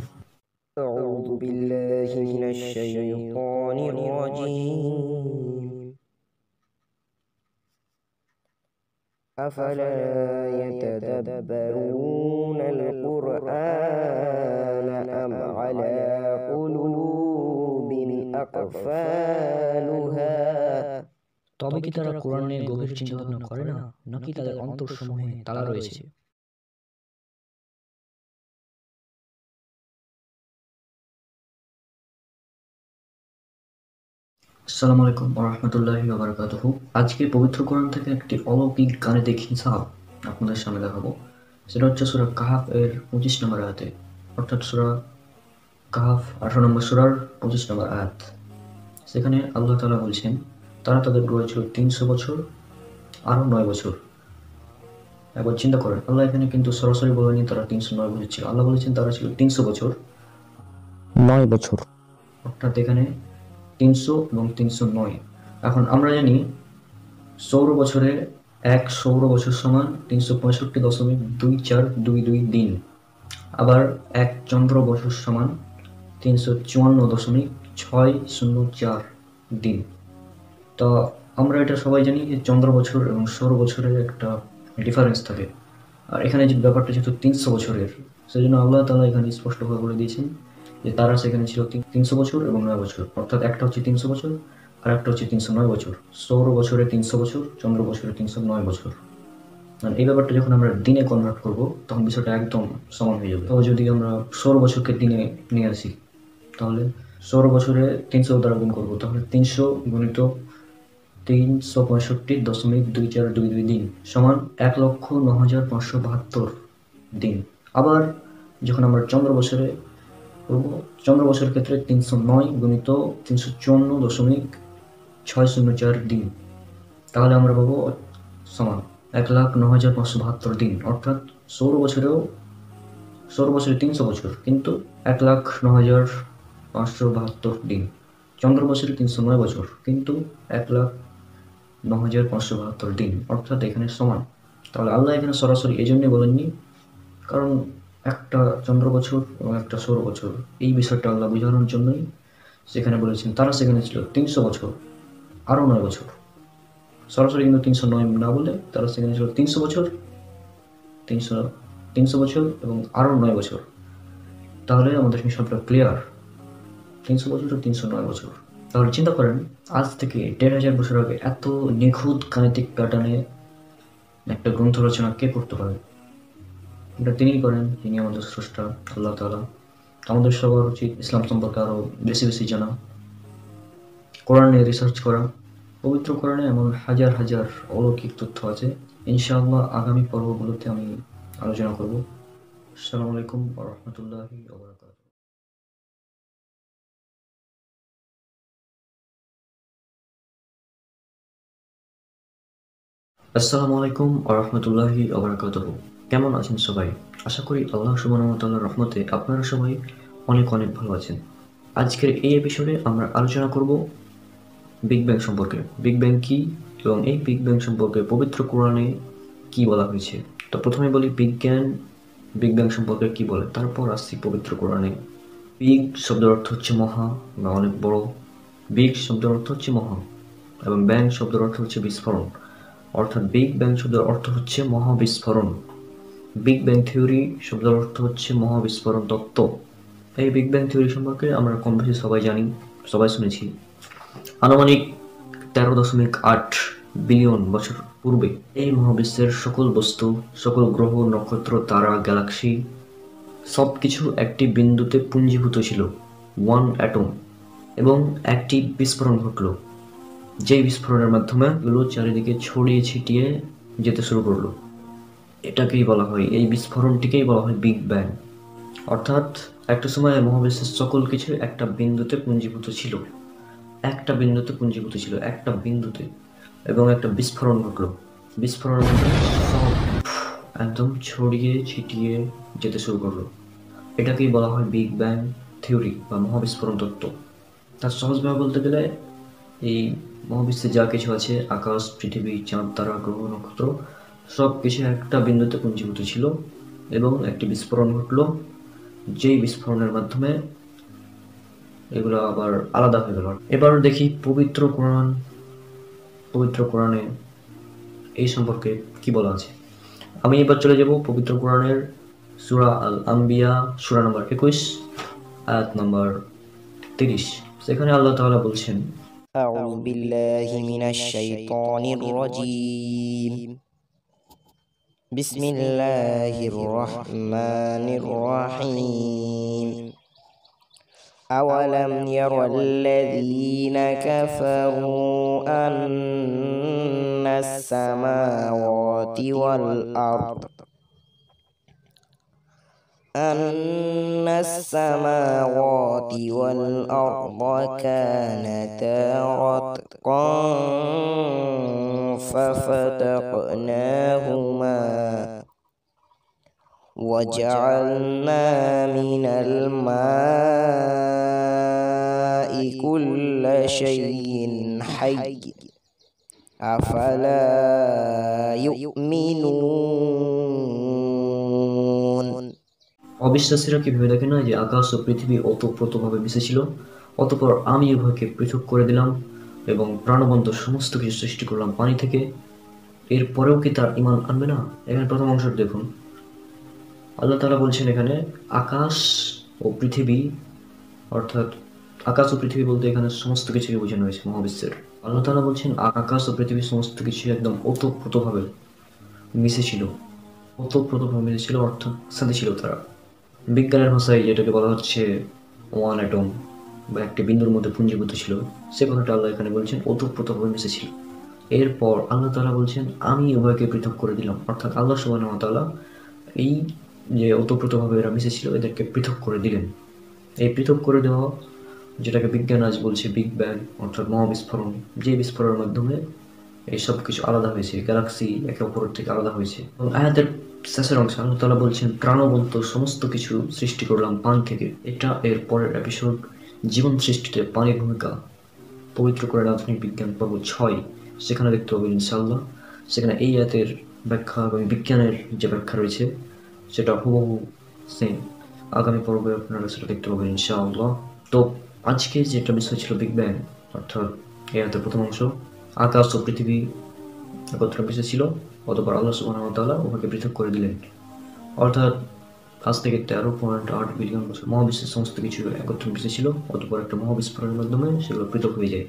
أعوذ بالله من الشيطان الرجيم أفلا يتدبرون القرآن أم على قلوب أقفالها তবে কি তারা কোরআনের গভীর চিন্তা ভাবনা করে না, নাকি তাদের অন্তরসমূহে তালা রয়েছে। আসসালামু আলাইকুম ওয়া রাহমাতুল্লাহি ওয়া বারাকাতুহু। আজকে পবিত্র কোরআন থেকে একটি অলৌকিক গাণিতিক হিসাব আপনাদের সামনে দেখাবো। সেটা হচ্ছে সূরা কাহাফ এর 25 নম্বর আয়াতে, অর্থাৎ সূরা কাহাফ 18 নম্বর সূরার 25 নম্বর আয়াত। সেখানে আল্লাহ তাআলা বলছেন, তারা তাদের গড়ে ছিল 300 বছর আরো 9 বছর। একবার চিন্তা করেন, আল্লাহ এখানে কিন্তু সরাসরি বলেনি তারা 309 বছর ছিল, আল্লাহ বলেছেন তারা ছিল 300 বছর 9 বছর। অর্থাৎ এখানে 300 এবং 309। এখন আমরা জানি সৌর বছরে 1 সৌর বছর সমান 365.2422 দিন, আবার 1 চন্দ্র বছর সমান 354.604 দিন। তো আমরা এটা সবাই জানি যে চন্দ্র বছর এবং সৌর বছরের একটা ডিফারেন্স থাকে। আর এখানে যে ব্যাপারটা যেহেতু 300 বছরের, সেজন্য আল্লাহ তাআলা এখানে স্পষ্টভাবে বলে দিয়েছেন যে তারা সেখানে ছিল 300 বছর এবং 9 বছর। অর্থাৎ একটা হচ্ছে 300 বছর আর একটা হচ্ছে 309 বছর। সৌর বছরে 300 বছর, চন্দ্র বছরে 309 বছর। আর এই ব্যাপারটা যখন আমরা দিনে কনভার্ট করব তখন বিষয়টা একদম সমান হয়ে যাবে। তো যদি আমরা সৌর বছরকে দিনে নিয়ে আসি, তাহলে সৌর বছরে 300 দ্বারা গুণ করবো, তাহলে 300 গুণিত 365.2422 দিন সমান 1,09,572 দিন। আবার যখন আমরা চন্দ্র বছরে করবো, চন্দ্র বছরের ক্ষেত্রে 309 গুণিত 354.604 দিন, তাহলে আমরা পাবো সমান 1,09,572 দিন। অর্থাৎ সৌর বছরে 300 বছর, কিন্তু 1,09,572 দিন। চন্দ্র বছরে 309 বছর, কিন্তু 1,09,572 দিন, অর্থাৎ এখানে সমান। তাহলে আল্লাহ এখানে সরাসরি এই জন্যই বলেননি, কারণ একটা চন্দ্র বছর এবং একটা সৌর বছর, এই বিষয়টা আল্লাহ বোঝানোর জন্যই সেখানে বলেছেন তারা সেখানে ছিল 300 বছর আরও 9 বছর। সরাসরি কিন্তু 309 না বলে তারা সেখানে ছিল 300 বছর 300 বছর এবং আরও 9 বছর। তাহলে আমাদের হিসাবটা ক্লিয়ার, 300 বছর ও 309 বছর। তাহলে চিন্তা করেন, আজ থেকে 1,500 বছর আগে এত নিখুঁত গাণিতিক প্যাটার্নে একটা গ্রন্থ রচনা কে করতে পারে? এটা তিনিই করেন, যিনি আমাদের স্রষ্টা আল্লাহ তাআলা। আমাদের সবার উচিত ইসলাম সম্পর্কে আরও বেশি বেশি জানা, কোরআনে রিসার্চ করা। পবিত্র কোরআনে এমন হাজার হাজার অলৌকিক তথ্য আছে, ইনশাআল্লাহ আগামী পর্বগুলোতে আমি আলোচনা করব। আসসালামু আলাইকুম ওয়া রাহমাতুল্লাহি ওয়া বারাকাতুহু। আসসালামু আলাইকুম ওয়া রাহমাতুল্লাহি ওয়া বারাকাতুহু। কেমন আছেন সবাই? আশা করি আল্লাহ সুবহানাহু ওয়া তাআলার রহমতে আপনারা সবাই অনেক অনেক ভালো আছেন। আজকের এই এপিসোডে আমরা আলোচনা করব বিগ ব্যাং সম্পর্কে। বিগ ব্যাং কি এবং এই বিগ ব্যাং সম্পর্কে পবিত্র কোরআনে কি বলা হয়েছে। তো প্রথমে বলি বিজ্ঞান বিগ ব্যাং সম্পর্কে কি বলে, তারপর আসছি পবিত্র কোরআনে। বিগ শব্দের অর্থ হচ্ছে মহা বা অনেক বড়। বিগ শব্দের অর্থ হচ্ছে মহা এবং ব্যাং শব্দের অর্থ হচ্ছে বিস্ফোরণ। অর্থাৎ বিগ ব্যাং শব্দের অর্থ হচ্ছে মহাবিস্ফোরণ। বিগ ব্যাং থিওরি শব্দের অর্থ হচ্ছে মহাবিস্ফোরণ তত্ত্ব। এই বিগ ব্যাং থিওরি সম্পর্কে আমরা কম বেশি সবাই জানি, সবাই শুনেছি। আনুমানিক 13.8 বিলিয়ন বছর পূর্বে এই মহাবিশ্বের সকল বস্তু, সকল গ্রহ, নক্ষত্র, তারা, গ্যালাক্সি সব কিছু একটি বিন্দুতে পুঞ্জীভূত ছিল, ওয়ান অ্যাটম, এবং একটি বিস্ফোরণ ঘটল, যেই বিস্ফোরণের মাধ্যমে এগুলো চারিদিকে ছড়িয়ে ছিটিয়ে যেতে শুরু করলো। এটাকেই বলা হয়, এই বিস্ফোরণটিকেই বলা হয় বিগ ব্যাং। অর্থাৎ একটা সময় মহাবিশ্বের সকল কিছু একটা বিন্দুতে পুঞ্জীভূত ছিল, একটা বিন্দুতে, এবং একটা বিস্ফোরণ ঘটলো। বিস্ফোরণের মাধ্যমে সব একদম ছড়িয়ে ছিটিয়ে যেতে শুরু করলো। এটাকেই বলা হয় বিগ ব্যাং থিওরি বা মহাবিস্ফোরণ তত্ত্ব। তার সহজভাবে বলতে গেলে এই মহাবিশ্বে যা কিছু আছে, আকাশ, পৃথিবী, চাঁদ, তারা, গ্রহ, নক্ষত্র, সব কিছু একটা বিন্দুতে পুঞ্জীভূত ছিল এবং একটি বিস্ফোরণ ঘটলো, যেই বিস্ফোরণের মাধ্যমে এগুলো আবার আলাদা হয়ে গেল। এবার দেখি পবিত্র কোরআনে এই সম্পর্কে কি বলা আছে। আমি এবার চলে যাব পবিত্র কোরআনের সূরা আল আম্বিয়া, সূরা নম্বর 21, আয়াত নম্বর 30। সেখানে আল্লাহ তাআলা বলছেন, أعوذ بالله من الشيطان الرجيم بسم الله الرحمن الرحيم أولم ير الذين كفروا أن السماوات والأرض كانتا رتقا ففتقناهما وجعلنا من الماء كل شيء حي أفلا يؤمنون অবিশ্বাসীরা কি ভেবে দেখে না যে আকাশ ও পৃথিবী ওতপ্রোতভাবে মিশেছিল, অতঃপর আমি উভয়কে পৃথক করে দিলাম এবং প্রাণবন্ত সমস্ত কিছু সৃষ্টি করলাম পানি থেকে, এরপরেও কি তার ঈমান আনবে না? এখানে প্রথম অংশটা দেখুন, আল্লাহ তাআলা বলছেন এখানে আকাশ ও পৃথিবী, অর্থাৎ আকাশ ও পৃথিবী বলতে এখানে সমস্ত কিছুকে বোঝানো হয়েছে মহাবিশ্বের। আল্লাহ তাআলা বলছেন আকাশ ও পৃথিবী সমস্ত কিছু একদম ওতপ্রোতভাবে মিশেছিল, অর্থাৎ সাথে ছিল তারা। বিজ্ঞানের ভাষায় যেটাকে বলা হচ্ছে ওয়ান অ্যাটম বা একটি বিন্দুর মধ্যে পুঞ্জীভূত ছিল, সে কথাটা আল্লাহ এখানে বলছেন ওতপ্রোতভাবে মিশেছিল। এরপর আল্লাহ তাআলা বলছেন আমি উভয়কে পৃথক করে দিলাম, অর্থাৎ আল্লাহ সুবহানাহু ওয়া তাআলা এই যে ওতপ্রোতভাবে এরা মিশেছিল এদেরকে পৃথক করে দিলেন। এই পৃথক করে দেওয়া, যেটাকে বিজ্ঞান আজ বলছে বিগ ব্যাং অর্থাৎ মহাবিস্ফোরণ, যে বিস্ফোরণের মাধ্যমে এই সব কিছু আলাদা হয়েছে, গ্যালাক্সি একে অপরের থেকে আলাদা হয়েছে। এবং আয়াতের শেষের অংশে আল্লাহ তাআলা বলছেন প্রাণবন্ত সমস্ত কিছু সৃষ্টি করলাম পানি থেকে। এটা এর পরের এপিসোড, জীবন সৃষ্টিতে পানির ভূমিকা, পবিত্র কোরআন আধুনিক বিজ্ঞান পর্ব 6, সেখানে দেখতে পাবেন ইনশাআল্লাহ। সেখানে এই আয়াতের ব্যাখ্যা এবং বিজ্ঞানের যে ব্যাখ্যা রয়েছে সেটা হুবহু সেম। আগামী পর্বে আপনারা সেটা দেখতে পাবেন ইনশাআল্লাহ। তো আজকে যেটা বিষয় ছিল বিগ ব্যাং, অর্থাৎ এই আয়াতের প্রথম অংশ, আকাশ ও পৃথিবী একত্রে মিশে ছিল, অতঃপর আল্লাহ সুবহানাহু ওয়া তাআলা উহাকে পৃথক করে দিলেন। অর্থাৎ আজ থেকে 13.8 বিলিয়ন বছর মহাবিশ্বের সমস্ত কিছু একত্রে মিশে ছিল, অতঃপর একটা মহাবিস্ফোরণের মাধ্যমে সেগুলো পৃথক হয়ে যায়।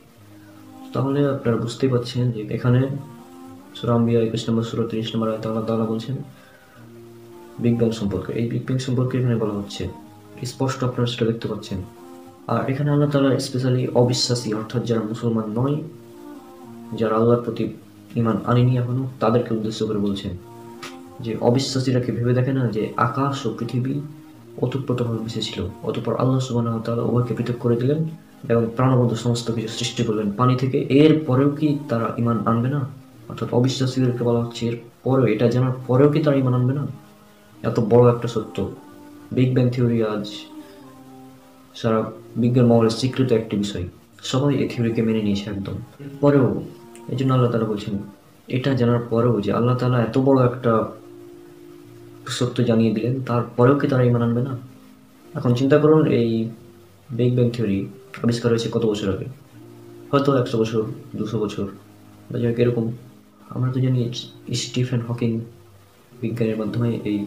তাহলে আপনারা বুঝতেই পারছেন যে এখানে সূরা আম্বিয়া 21 নম্বর সূরা 30 নম্বর আয়াতে আল্লাহ তাআলা বলছেন বিগ ব্যাং সম্পর্কে। এই বিগ ব্যাং সম্পর্কে এখানে বলা হচ্ছে, স্পষ্ট আপনারা সেটা দেখতে পাচ্ছেন। আর এখানে আল্লাহ তাআলা স্পেশালি অবিশ্বাসী, অর্থাৎ যারা মুসলমান নয়, যারা আল্লাহর প্রতি ঈমান আনেনি এখনো, তাদেরকে উদ্দেশ্য করে বলছেন যে অবিশ্বাসীরা কি ভেবে দেখে না যে আকাশ ও পৃথিবী ওতপ্রোতভাবে মিশেছিল, অতঃপর আল্লাহ সুবহানাহু ওয়া তাআলা উভয়কে পৃথক করে দিলেন এবং প্রাণবন্ত সমস্ত কিছু সৃষ্টি করলেন পানি থেকে, এর পরেও কি তারা ঈমান আনবে না? অর্থাৎ অবিশ্বাসীদেরকে বলা হচ্ছে এর পরেও, এটা জানার পরেও কি তারা ঈমান আনবে না? এত বড় একটা সত্য। বিগ ব্যাং থিওরি আজ সারা বিজ্ঞান মহলে স্বীকৃত একটি বিষয়, সবাই এই থিওরিকে মেনে নিয়েছে একদম। পরেও এই জন্য আল্লাহ তাআলা বলছেন, এটা জানার পরেও যে আল্লাহ তাআলা এত বড় একটা সত্য জানিয়ে দিলেন, তারপরেও কি তারা ঈমান আনবে না? এখন চিন্তা করুন, এই বিগ ব্যাং থিওরি আবিষ্কার হয়েছে কত বছর আগে, হয়তো 100 বছর, 200 বছর, বা যাই হোক এরকম। আমরা তো জানি স্টিফেন হকিং বিজ্ঞানের মাধ্যমে এই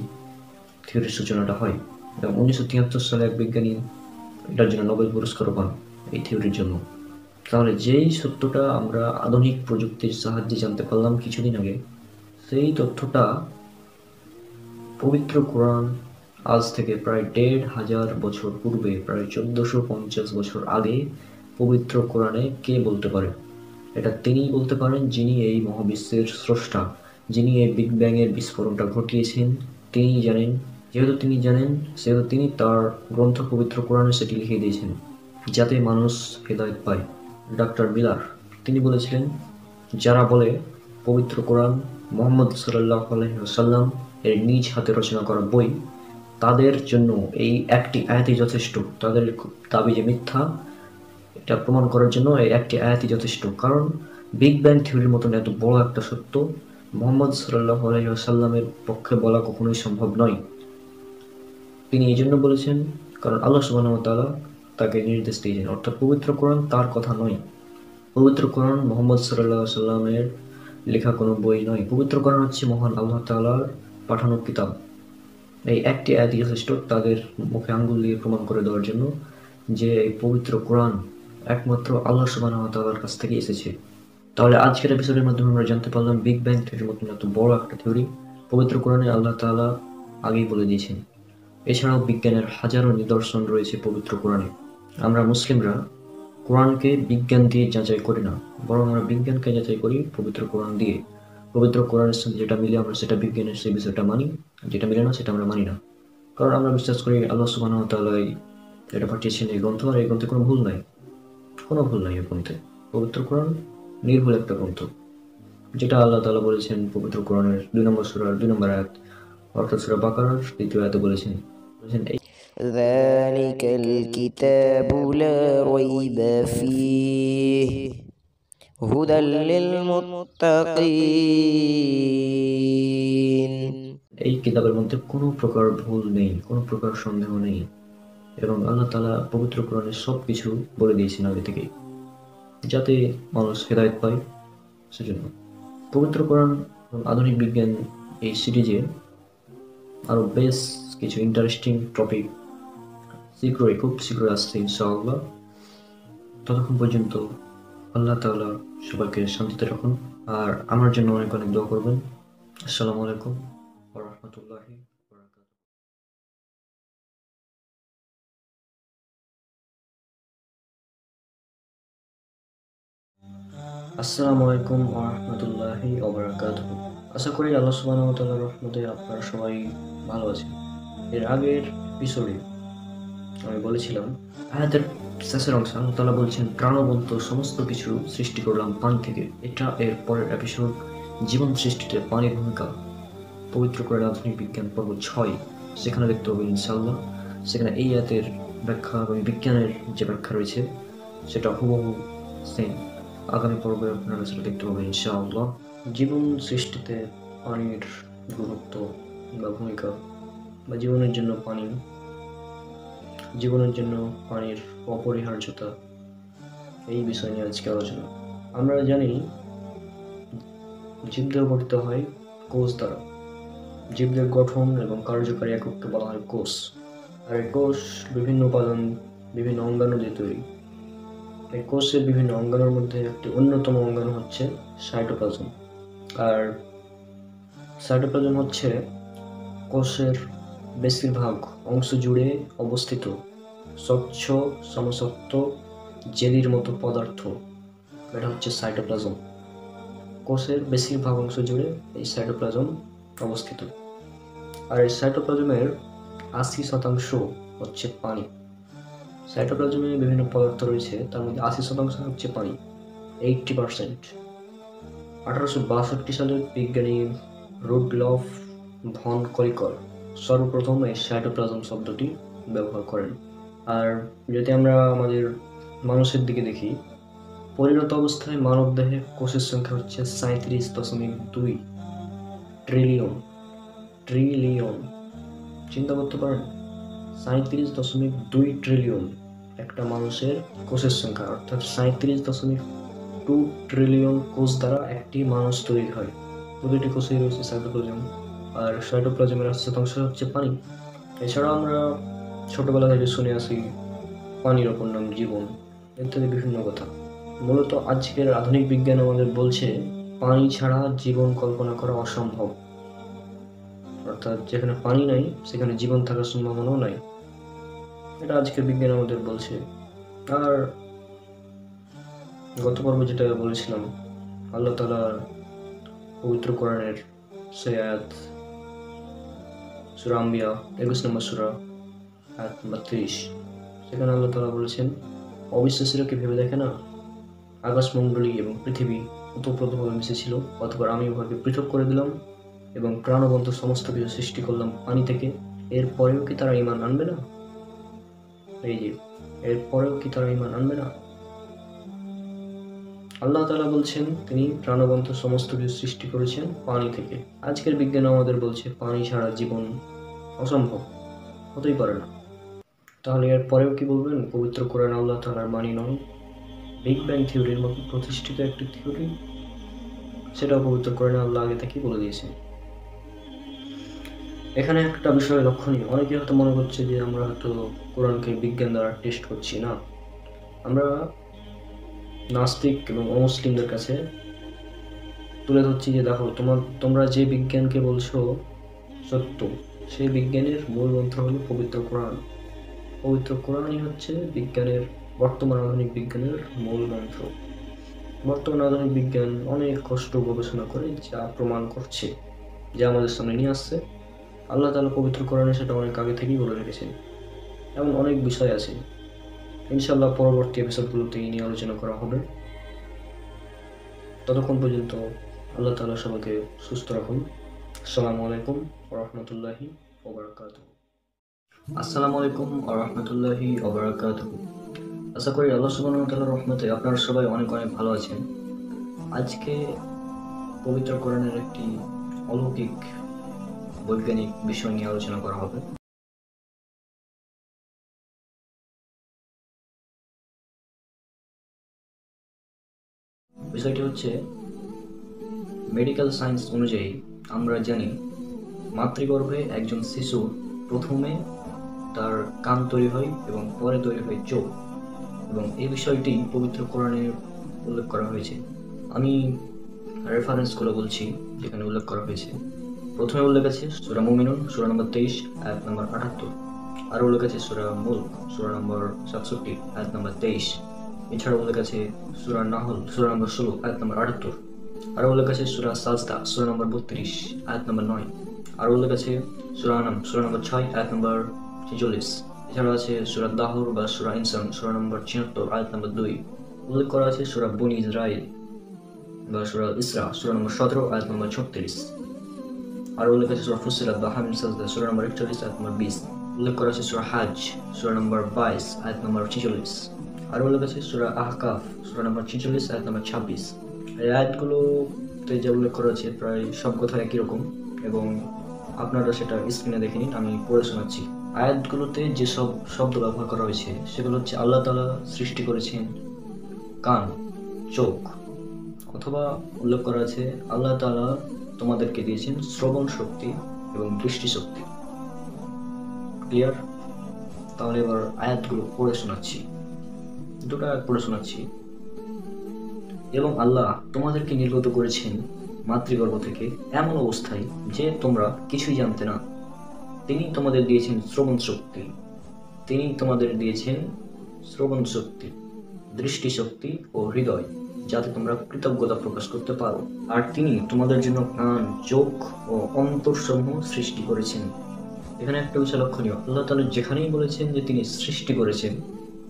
থিওরির সূচনাটা হয়, এবং 1973 সালে এক বিজ্ঞানী এটার জন্য নোবেল পুরস্কারও পান এই থিওরির জন্য। তাহলে যেই সত্যটা আমরা আধুনিক প্রযুক্তির সাহায্যে জানতে পারলাম কিছুদিন আগে, সেই তথ্যটা পবিত্র কোরআন আজ থেকে প্রায় ১,৫০০ বছর পূর্বে, প্রায় ১৪৫০ বছর আগে পবিত্র কোরআনে কে বলতে পারে? এটা তিনিই বলতে পারেন যিনি এই মহাবিশ্বের স্রষ্টা, যিনি এই বিগ ব্যাং এর বিস্ফোরণটা ঘটিয়েছেন। তিনিই জানেন। যেহেতু তিনি জানেন, সেহেতু তিনি তার গ্রন্থ পবিত্র কোরআনে সেটি লিখে দিয়েছেন যাতে মানুষ হেদায়েত পায়। ডক্টর মিলার তিনি বলেছিলেন, যারা বলে পবিত্র কোরআন মুহাম্মদ সাল্লাল্লাহু আলাইহি ওয়াসাল্লাম এর নিজ হাতে রচনা করা বই, তাদের জন্য এই একটি আয়াতই যথেষ্ট। তাদের দাবি যে মিথ্যা, এটা প্রমাণ করার জন্য এই একটি আয়াতই যথেষ্ট। কারণ বিগ ব্যাং থিওরির মতন এত বড় একটা সত্য মুহাম্মদ সাল্লাল্লাহু আলাইহি ওয়াসাল্লামের পক্ষে বলা কখনোই সম্ভব নয়। তিনি এই জন্য বলেছেন কারণ আল্লাহ সুবহানাহু ওয়া তাআলা তাকে নির্দেশ দিয়েছেন, অর্থাৎ পবিত্র কোরআন তার কথা নয়। পবিত্র কোরআন মুহাম্মদ সাল্লাল্লাহু আলাইহি ওয়াসাল্লামের লেখা কোনো বই নয়। পবিত্র কোরআন হচ্ছে মহান আল্লাহ তাআলার পাঠানো কিতাব। এই একটি আয়াতই যথেষ্ট তাদের মুখে আঙ্গুল দিয়ে প্রমাণ করে দেওয়ার জন্য যে এই পবিত্র কোরআন একমাত্র আল্লাহ সুবহানাহু ওয়া তাআলার কাছ থেকে এসেছে। তাহলে আজকের এপিসোডের মাধ্যমে আমরা জানতে পারলাম বিগ ব্যাং থিওরির মতন এত বড় একটা থিওরি পবিত্র কোরআনে আল্লাহ তাআলা আগেই বলে দিয়েছেন। এছাড়াও বিজ্ঞানের হাজারো নিদর্শন রয়েছে পবিত্র কোরআনে। আমরা মুসলিমরা কোরআনকে বিজ্ঞান দিয়ে যাচাই করি না, বরং আমরা বিজ্ঞানকে যাচাই করি পবিত্র কোরআন দিয়ে। পবিত্র কোরআনের সাথে যেটা মিলে আমরা সেটা বিজ্ঞানের সেই বিষয়টা মানি, যেটা মিলে না সেটা আমরা মানি না। কারণ আমরা বিশ্বাস করি আল্লাহ সুবহানাহু ওয়া তাআলা এটা পাঠিয়েছেন এই গ্রন্থ, আর এই গ্রন্থে কোনো ভুল নাই, কোনো ভুল নাই এই গ্রন্থে। পবিত্র কোরআন নির্ভুল একটা গ্রন্থ, যেটা আল্লাহ তাআলা বলেছেন পবিত্র কোরআনের ২ নম্বর সূরার ২ নম্বর আয়াত, অর্থাৎ সূরা বাকারার ২য় আয়াতে বলেছেন এই ذلك الكتاب لا ريب فيه هدى للمتقين। এই কিতাবের মধ্যে কোনো প্রকার ভুল নেই, কোনো প্রকার সন্দেহ নেই, এবং আল্লাহ তাআলা পবিত্র কোরআনে সব কিছু বলে দিয়েছেন আগে থেকেই, যাতে মানুষ হেদায়েত পায়। সেজন্য পবিত্র কোরআন এবং আধুনিক বিজ্ঞান এই সিরিজে আরও বেশ কিছু ইন্টারেস্টিং টপিক খুব শীঘ্রই আসছে ইনশাআল্লাহ। ততক্ষণ পর্যন্ত আল্লাহ তাআলা সবাইকে শান্তিতে রাখুন, আর আমার জন্য অনেক অনেক দোয়া করবেন। আসসালামু আলাইকুম ওয়া রাহমাতুল্লাহি ওয়া বারাকাতুহু। আসসালামু আলাইকুম ওয়া রাহমাতুল্লাহি ওয়া বারাকাতুহু। আশা করি আল্লাহ সুবহানাহু ওয়া তাআলার রহমতে আপনারা সবাই ভালো আছেন। এর আগের এপিসোডে আমি বলেছিলাম আয়াতের শেষের অংশে আল্লাহ তাআলা বলছেন প্রাণবন্ত সমস্ত কিছু সৃষ্টি করলাম পানি থেকে। এটা এর পরের এপিসোড জীবন সৃষ্টিতে পানির ভূমিকা, পবিত্র কোরআন আধুনিক বিজ্ঞান পর্ব ৬, সেখানে দেখতে হবে ইনশাআল্লাহ। সেখানে এই আয়াতের ব্যাখ্যা এবং বিজ্ঞানের যে ব্যাখ্যা রয়েছে সেটা হুবহু সেম। আগামী পর্বে আপনারা সেটা দেখতে পাবেন ইনশাআল্লাহ। জীবন সৃষ্টিতে পানির গুরুত্ব বা ভূমিকা, বা জীবনের জন্য পানির অপরিহার্যতা, এই বিষয় নিয়ে আজকে আলোচনা। আমরা জানি জীবদেহ গঠিত হয় কোষ দ্বারা। জীবদের গঠন এবং কার্যকারী একককে বলা হয় কোষ। আর এই কোষ বিভিন্ন উপাদান, বিভিন্ন অঙ্গাণু দিয়ে তৈরি। এই কোষের বিভিন্ন অঙ্গাণুর মধ্যে একটি অন্যতম অঙ্গাণু হচ্ছে সাইটোপ্লাজম। আর সাইটোপ্লাজম হচ্ছে কোষের বেশিরভাগ অংশ জুড়ে অবস্থিত স্বচ্ছ সমসত্ব জেলির মতো পদার্থ। এটা হচ্ছে সাইটোপ্লাজম। কোষের বেশিরভাগ অংশ জুড়ে এই সাইটোপ্লাজম অবস্থিত। আর এই সাইটোপ্লাজমের ৮০% হচ্ছে পানি। সাইটোপ্লাজমে বিভিন্ন পদার্থ রয়েছে, তার মধ্যে ৮০% হচ্ছে পানি, 80%। ১৮৬২ সালের বিজ্ঞানী রুডলফ ভন কলিকর সর্বপ্রথম এই সাইটোপ্লাজম শব্দটি ব্যবহার করেন। আর যদি আমরা আমাদের মানুষের দিকে দেখি, পরিণত অবস্থায় মানব দেহে কোষের সংখ্যা হচ্ছে ৩৭.২ ট্রিলিয়ন। চিন্তা করতে পারেন, ৩৭.২ ট্রিলিয়ন একটা মানুষের কোষের সংখ্যা, অর্থাৎ ৩৭.২ ট্রিলিয়ন কোষ দ্বারা একটি মানুষ তৈরি হয়। প্রতিটি কোষেই রয়েছে সাইটোপ্লাজম, আর সাইটোপ্লাজমের ৮০% হচ্ছে পানি। এছাড়াও আমরা ছোটবেলা থেকে শুনে আসি পানির অপর নাম জীবন, ইত্যাদি বিভিন্ন কথা। মূলত আজকের আধুনিক বিজ্ঞান আমাদের বলছে পানি ছাড়া জীবন কল্পনা করা অসম্ভব। অর্থাৎ যেখানে পানি নাই সেখানে জীবন থাকার সম্ভাবনাও নাই। এটা আজকের বিজ্ঞান আমাদের বলছে। আর গত পর্বে যেটা বলেছিলাম, আল্লাহ তাআলার পবিত্র কোরআনের সেই আয়াত সূরা আম্বিয়া 21 নম্বর সূরা আয়াত নম্বর 30, সেখানে আল্লাহ তাআলা বলেছেন, অবিশ্বাসীরা কি ভেবে দেখে না আকাশমণ্ডলী এবং পৃথিবী ওতপ্রোতভাবে মিশেছিল, অতঃপর আমি উহাকে পৃথক করে দিলাম এবং প্রাণবন্ত সমস্ত কিছু সৃষ্টি করলাম পানি থেকে, এরপরেও কি তারা ঈমান আনবে না? এই যে এরপরেও কি তারা ঈমান আনবে না? আল্লাহ তাআলা বলছেন তিনি প্রাণবন্ত সমস্ত কিছু সৃষ্টি করেছেন পানি থেকে। আজকের বিজ্ঞান আমাদের বলছে পানি ছাড়া জীবন অসম্ভব, হতেই পারে না। তাহলে এর পরেও কি বলবেন পবিত্র কোরআন আল্লাহ তাআলার বাণী নয়? বিগ ব্যাং থিওরির মতো প্রতিষ্ঠিত একটি থিওরি, সেটাও পবিত্র কোরআনে আল্লাহ আগে থেকেই বলে দিয়েছেন। এখানে একটা বিষয় লক্ষণীয়, অনেকে হয়তো মনে করছে যে আমরা হয়তো কোরআনকে বিজ্ঞান দ্বারা টেস্ট করছি। না, আমরা নাস্তিক এবং অমুসলিমদের কাছে তুলে ধরছি যে দেখো তোমরা যে বিজ্ঞানকে বলছো সত্য, সেই বিজ্ঞানের মূল মন্ত্র হলো পবিত্র কোরআন। পবিত্র কোরআনই হচ্ছে বিজ্ঞানের, বর্তমান আধুনিক বিজ্ঞানের মূল মন্ত্র। বর্তমান আধুনিক বিজ্ঞান অনেক কষ্ট গবেষণা করে যা প্রমাণ করছে, যা আমাদের সামনে নিয়ে আসছে, আল্লাহ তাআলা পবিত্র কোরআনে সেটা অনেক আগে থেকেই বলে রেখেছেন। এমন অনেক বিষয় আছে, ইনশাআল্লাহ পরবর্তী এপিসোডগুলোতে এই নিয়ে আলোচনা করা হবে। ততক্ষণ পর্যন্ত আল্লাহ তাআলা সবাইকে সুস্থ রাখুন। আসসালামু আলাইকুম ওয়া রাহমাতুল্লাহি ওয়া বারাকাতুহু। আসসালামু আলাইকুম ওয়া রাহমাতুল্লাহি ওয়া বারাকাতুহু। আশা করি আল্লাহ সুবহানাহু ওয়া তাআলার রহমতে আপনারা সবাই অনেক অনেক ভালো আছেন। আজকে পবিত্র কোরআনের একটি অলৌকিক বৈজ্ঞানিক বিষয় নিয়ে আলোচনা করা হবে। বিষয়টি হচ্ছে, মেডিকেল সায়েন্স অনুযায়ী আমরা জানি মাতৃগর্ভে একজন শিশু প্রথমে তার কান তৈরি হয় এবং পরে তৈরি হয় চোখ, এবং এই বিষয়টি পবিত্র কোরআনে উল্লেখ করা হয়েছে। আমি রেফারেন্সগুলো বলছি যেখানে উল্লেখ করা হয়েছে। প্রথমে উল্লেখ আছে সূরা মুমিনুন সূরা নম্বর 23 আয়াত নম্বর 78, আর উল্লেখ আছে সূরা মুলক সূরা নম্বর 67 আয়াত নম্বর 23, এছাড়া উল্লেখ আছে সূরা নাহল সূরা নম্বর 16 আয়াত নম্বর 78, আর উল্লেখ আছে সূরা সাজদা সূরা নম্বর 32 আয়াত নম্বর 9, আর উল্লেখ আছে সূরা আনাম সূরা নম্বর 6 আয়াত নম্বর 46, এছাড়া আছে সূরা দাহর বা সূরা ইনসান সূরা নম্বর 76 আয়াত নম্বর 2, উল্লেখ করা আছে সূরা বনী ইসরাইল বা সূরা ইসরা সূরা নম্বর 17 আয়াত নম্বর 36, আর উল্লেখ আছে সূরা ফুসিলাত বা হামিম সাজদা সূরা নম্বর 41 আয়াত নম্বর 20, উল্লেখ করা আছে সূরা হাজ সূরা নম্বর 22 আয়াত নম্বর 46, আর উল্লেখ আছে সূরা আহকাফ সূরা নম্বর 46 আয়াত নম্বর 26। এই আয়াতগুলোতে যা উল্লেখ করা আছে প্রায় সব কথা একই রকম, এবং আপনারা সেটা স্ক্রিনে দেখে নিন, আমি পড়ে শোনাচ্ছি। আয়াতগুলোতে যেসব শব্দ ব্যবহার করা হয়েছে সেগুলো হচ্ছে আল্লাহ তাআলা সৃষ্টি করেছেন কান, চোখ, অথবা উল্লেখ করা আছে আল্লাহ তাআলা তোমাদেরকে দিয়েছেন শ্রবণ শক্তি এবং দৃষ্টি শক্তি। ক্লিয়ার? তাহলে এবার আয়াতগুলো পড়ে শোনাচ্ছি, দুটো আয়াত পড়ে শোনাচ্ছি। এবং আল্লাহ তোমাদেরকে নির্গত করেছেন মাতৃগর্ভ থেকে এমন অবস্থায় যে তোমরা কিছুই জানতে না। তিনি তোমাদের দিয়েছেন শ্রবণ শক্তি, তিনি তোমাদের দিয়েছেন শ্রবণ শক্তি, দৃষ্টি শক্তি ও হৃদয়, যাতে তোমরা কৃতজ্ঞতা প্রকাশ করতে পারো। আর তিনি তোমাদের জন্য কান, চোখ ও অন্তরসমূহ সৃষ্টি করেছেন। এখানে একটা বিষয় লক্ষণীয়, আল্লাহ তাআলা যেখানেই বলেছেন যে তিনি সৃষ্টি করেছেন,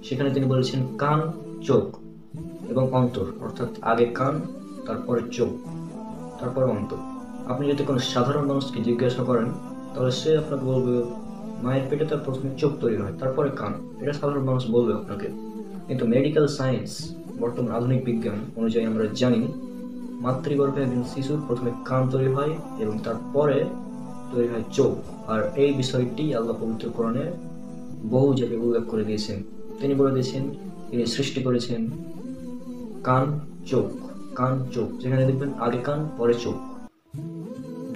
সেখানে তিনি বলেছেন কান, চোখ এবং অন্তর, অর্থাৎ আগে কান, তারপরে চোখ, তারপরে অন্তর। আপনি যদি কোনো সাধারণ মানুষকে জিজ্ঞাসা করেন তাহলে সে আপনাকে বলবে মায়ের পেটে তার প্রথমে চোখ তৈরি হয়, তারপরে কান। এটা সাধারণ মানুষ বলবে আপনাকে। কিন্তু মেডিকেল সায়েন্স, বর্তমান আধুনিক বিজ্ঞান অনুযায়ী আমরা জানি মাতৃগর্ভে একজন শিশুর প্রথমে কান তৈরি হয় এবং তারপরে তৈরি হয় চোখ। আর এই বিষয়টি আল্লাহ পবিত্র কোরআনে বহু জায়গায় উল্লেখ করে দিয়েছেন। তিনি বলে দিয়েছেন তিনি সৃষ্টি করেছেন কান, চোখ, কান, চোখ, যেখানে দেখবেন আগে কান পরে চোখ।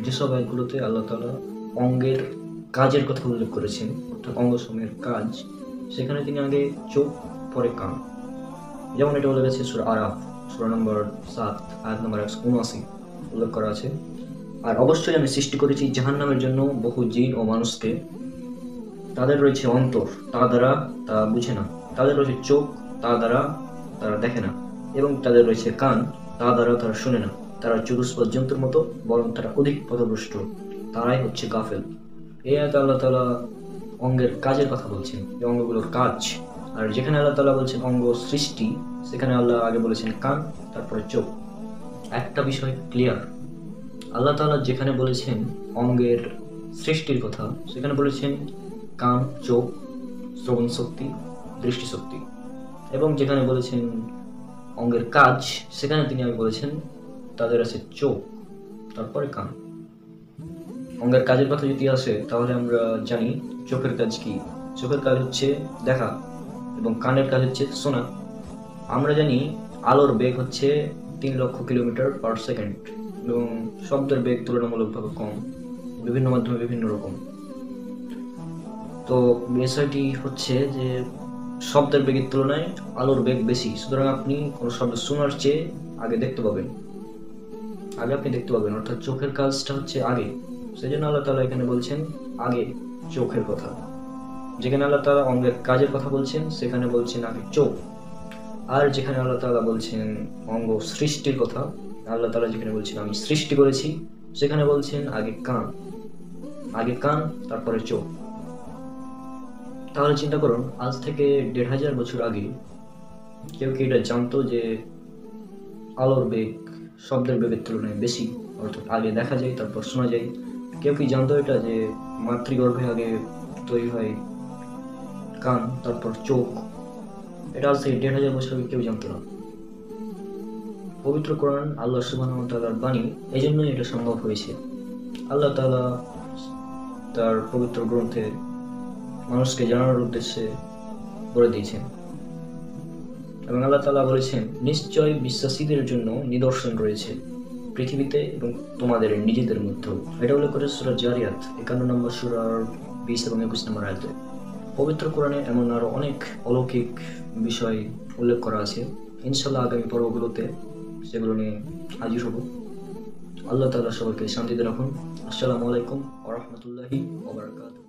যেসব আয়াতগুলোতে আল্লাহ তাআলা অঙ্গের কাজের কথা উল্লেখ করেছেন, অর্থাৎ অঙ্গ সমূহের কাজ, সেখানে তিনি আগে চোখ পরে কান। যেমন এটা উল্লেখ আছে সূরা আরাফ সূরা নম্বর 7 আয়াত নম্বর 179, উল্লেখ করা আছে আর অবশ্যই আমি সৃষ্টি করেছি জাহান্নামের জন্য বহু জিন ও মানুষকে। তাদের রয়েছে অন্তর, তা দ্বারা তা বুঝে না। তাদের রয়েছে চোখ, তা দ্বারা তারা দেখে না। এবং তাদের রয়েছে কান, তা দ্বারা তারা শুনে না। তারা চতুষ্পদ জন্তুর মতো, বরং তারা অধিক পথভ্রষ্ট। তারাই হচ্ছে গাফেল। এই আয়াতে আল্লাহ তাআলা অঙ্গের কাজের কথা বলছেন, এই অঙ্গগুলোর কাজ। আর যেখানে আল্লাহ তাআলা বলছেন অঙ্গ সৃষ্টি, সেখানে আল্লাহ আগে বলেছেন কান, তারপরে চোখ। একটা বিষয় ক্লিয়ার, আল্লাহ তাআলা যেখানে বলেছেন অঙ্গের সৃষ্টির কথা, সেখানে বলেছেন কান, চোখ, শ্রবণ শক্তি, দৃষ্টিশক্তি। এবং যেখানে বলেছেন অঙ্গের কাজ, সেখানে তিনি আগে বলেছেন তাদের আছে চোখ, তারপরে কান। অঙ্গের কাজের কথা যদি আসে, তাহলে আমরা জানি চোখের কাজ কি। চোখের কাজ হচ্ছে দেখা, এবং কানের কাজ হচ্ছে শোনা। আমরা জানি আলোর বেগ হচ্ছে 3 লক্ষ কিলোমিটার পার সেকেন্ড, এবং শব্দের বেগ তুলনামূলকভাবে কম, বিভিন্ন মাধ্যমে বিভিন্ন রকম। তো বিষয়টি হচ্ছে যে শব্দের বেগের তুলনায় আলোর বেগ বেশি, সুতরাং আপনি কোনো শব্দ শোনার চেয়ে আগে দেখতে পাবেন, অর্থাৎ চোখের কাজটা হচ্ছে আগে। সেই জন্য আল্লাহ তাআলা এখানে বলছেন আগে চোখের কথা। যেখানে আল্লাহ তাআলা অঙ্গের কাজের কথা বলছেন, সেখানে বলছেন আগে চোখ। আর যেখানে আল্লাহ তাআলা বলছেন অঙ্গ সৃষ্টির কথা, আল্লাহ তাআলা যেখানে বলছেন আমি সৃষ্টি করেছি, সেখানে বলছেন আগে কান, তারপরে চোখ। তাহলে চিন্তা করুন, আজ থেকে 1500 বছর আগে কেউ কি এটা জানতো যে আলোর বেগ শব্দের বেগের তুলনায় বেশি, অর্থাৎ আগে দেখা যায় তারপর শোনা যায়? কেউ কি জানতো এটা যে মাতৃগর্ভে আগে তৈরি হয় কান, তারপর চোখ? এটা আজ থেকে 1500 বছর আগে কেউ জানতো না। পবিত্র কোরআন আল্লাহ সুবহানাহু ওয়া তাআলার বাণী, এই জন্যই এটা সম্ভব হয়েছে। আল্লাহ তাআলা তার পবিত্র গ্রন্থে মানুষকে জানানোর উদ্দেশ্যে বলে দিয়েছেন, এবং আল্লাহ তাআলা বলেছেন নিশ্চয় বিশ্বাসীদের জন্য নিদর্শন রয়েছে পৃথিবীতে এবং তোমাদের নিজেদের মধ্যেও। এটা উল্লেখ করে সূরা জারিয়াত 51 নম্বর সূরার 20 এবং 21 নম্বর আয়াতে। পবিত্র কোরআনে এমন আরো অনেক অলৌকিক বিষয় উল্লেখ করা আছে। ইনশাআল্লাহ আগামী পর্বগুলোতে সেগুলো নিয়ে হাজির হব। আল্লাহ তাআলা সবাইকে শান্তিতে রাখুন। আসসালামু আলাইকুম ওয়া রাহমাতুল্লাহি ওয়া বারাকাতুহু।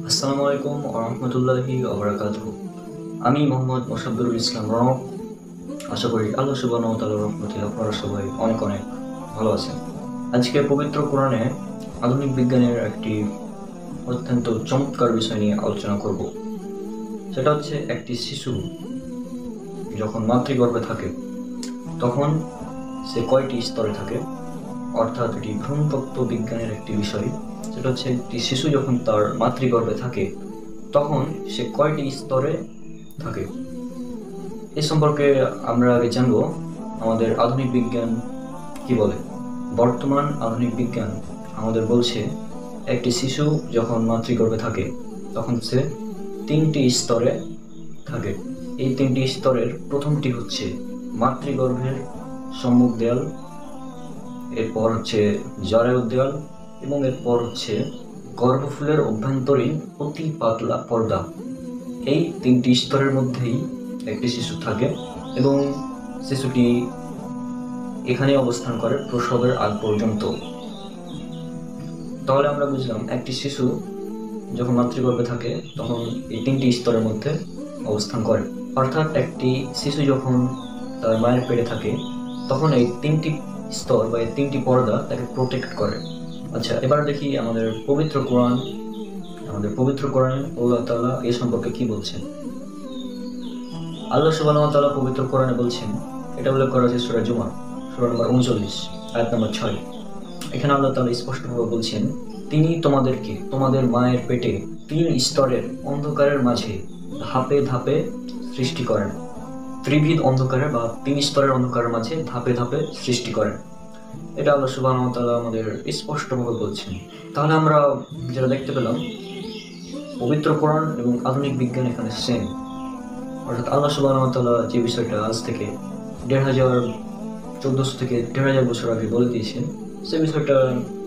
আসসালামু আলাইকুম ওয়া রাহমাতুল্লাহি ওয়া বারাকাতুহু। আমি মোহাম্মদ মোসাব্বিরুল ইসলাম রনক। আশা করি আল্লাহ সুবহানাহু ওয়া তাআলার রহমতে আপনারা সবাই অনেক অনেক ভালো আছেন। আজকে পবিত্র কোরআনে আধুনিক বিজ্ঞানের একটি অত্যন্ত চমৎকার বিষয় নিয়ে আলোচনা করব। সেটা হচ্ছে একটি শিশু যখন মাতৃগর্ভে থাকে, তখন সে কয়টি স্তরে থাকে। অর্থাৎ এটি ভ্রূণতত্ত্ব বিজ্ঞানের একটি বিষয়। সেটা হচ্ছে একটি শিশু যখন তার মাতৃগর্ভে থাকে, তখন সে কয়টি স্তরে থাকে। এ সম্পর্কে আমরা আগে জানবো আমাদের আধুনিক বিজ্ঞান কি বলে। বর্তমান আধুনিক বিজ্ঞান আমাদের বলছে একটি শিশু যখন মাতৃগর্ভে থাকে, তখন সে 3টি স্তরে থাকে। এই 3টি স্তরের প্রথমটি হচ্ছে মাতৃগর্ভের সম্মুখ দেয়াল, এরপর হচ্ছে জরায়ু দেয়াল, এবং এরপর হচ্ছে গর্ভফুলের অভ্যন্তরীণ অতি পাতলা পর্দা। এই 3টি স্তরের মধ্যেই একটি শিশু থাকে, এবং শিশুটি এখানে অবস্থান করে প্রসবের আগ পর্যন্ত। তাহলে আমরা বুঝলাম একটি শিশু যখন মাতৃগর্ভে থাকে, তখন এই 3টি স্তরের মধ্যে অবস্থান করে। অর্থাৎ একটি শিশু যখন তার মায়ের পেটে থাকে, তখন এই 3টি স্তর বা এই 3টি পর্দা তাকে প্রোটেক্ট করে। আচ্ছা, এবার দেখি আমাদের পবিত্র কোরআনে আল্লাহ তাআলা এই সম্পর্কে কি বলছেন। আল্লাহ সুবহানাহু ওয়া তাআলা পবিত্র কোরআনে বলছেন, এটা উল্লেখ করা আছে সূরা জুমা সূরা নম্বর 39 আয়াত নম্বর 6। এখানে আল্লাহ তাআলা স্পষ্টভাবে বলছেন, তিনি তোমাদেরকে তোমাদের মায়ের পেটে 3 স্তরের অন্ধকারের মাঝে ধাপে ধাপে সৃষ্টি করেন। ত্রিবিধ অন্ধকারের বা 3 স্তরের অন্ধকারের মাঝে ধাপে ধাপে সৃষ্টি করেন। এটা আল্লাহ সুবহানাহু ওয়া তাআলা আমাদের স্পষ্টভাবে বলছেন। তাহলে আমরা যেটা দেখতে পেলাম, পবিত্র কোরআন এবং আধুনিক বিজ্ঞান এখানে সেম। অর্থাৎ আল্লাহ সুবহানাহু ওয়া তাআলা যে বিষয়টা আজ থেকে 1400 থেকে 1500 বছর আগে বলে দিয়েছেন, সে বিষয়টা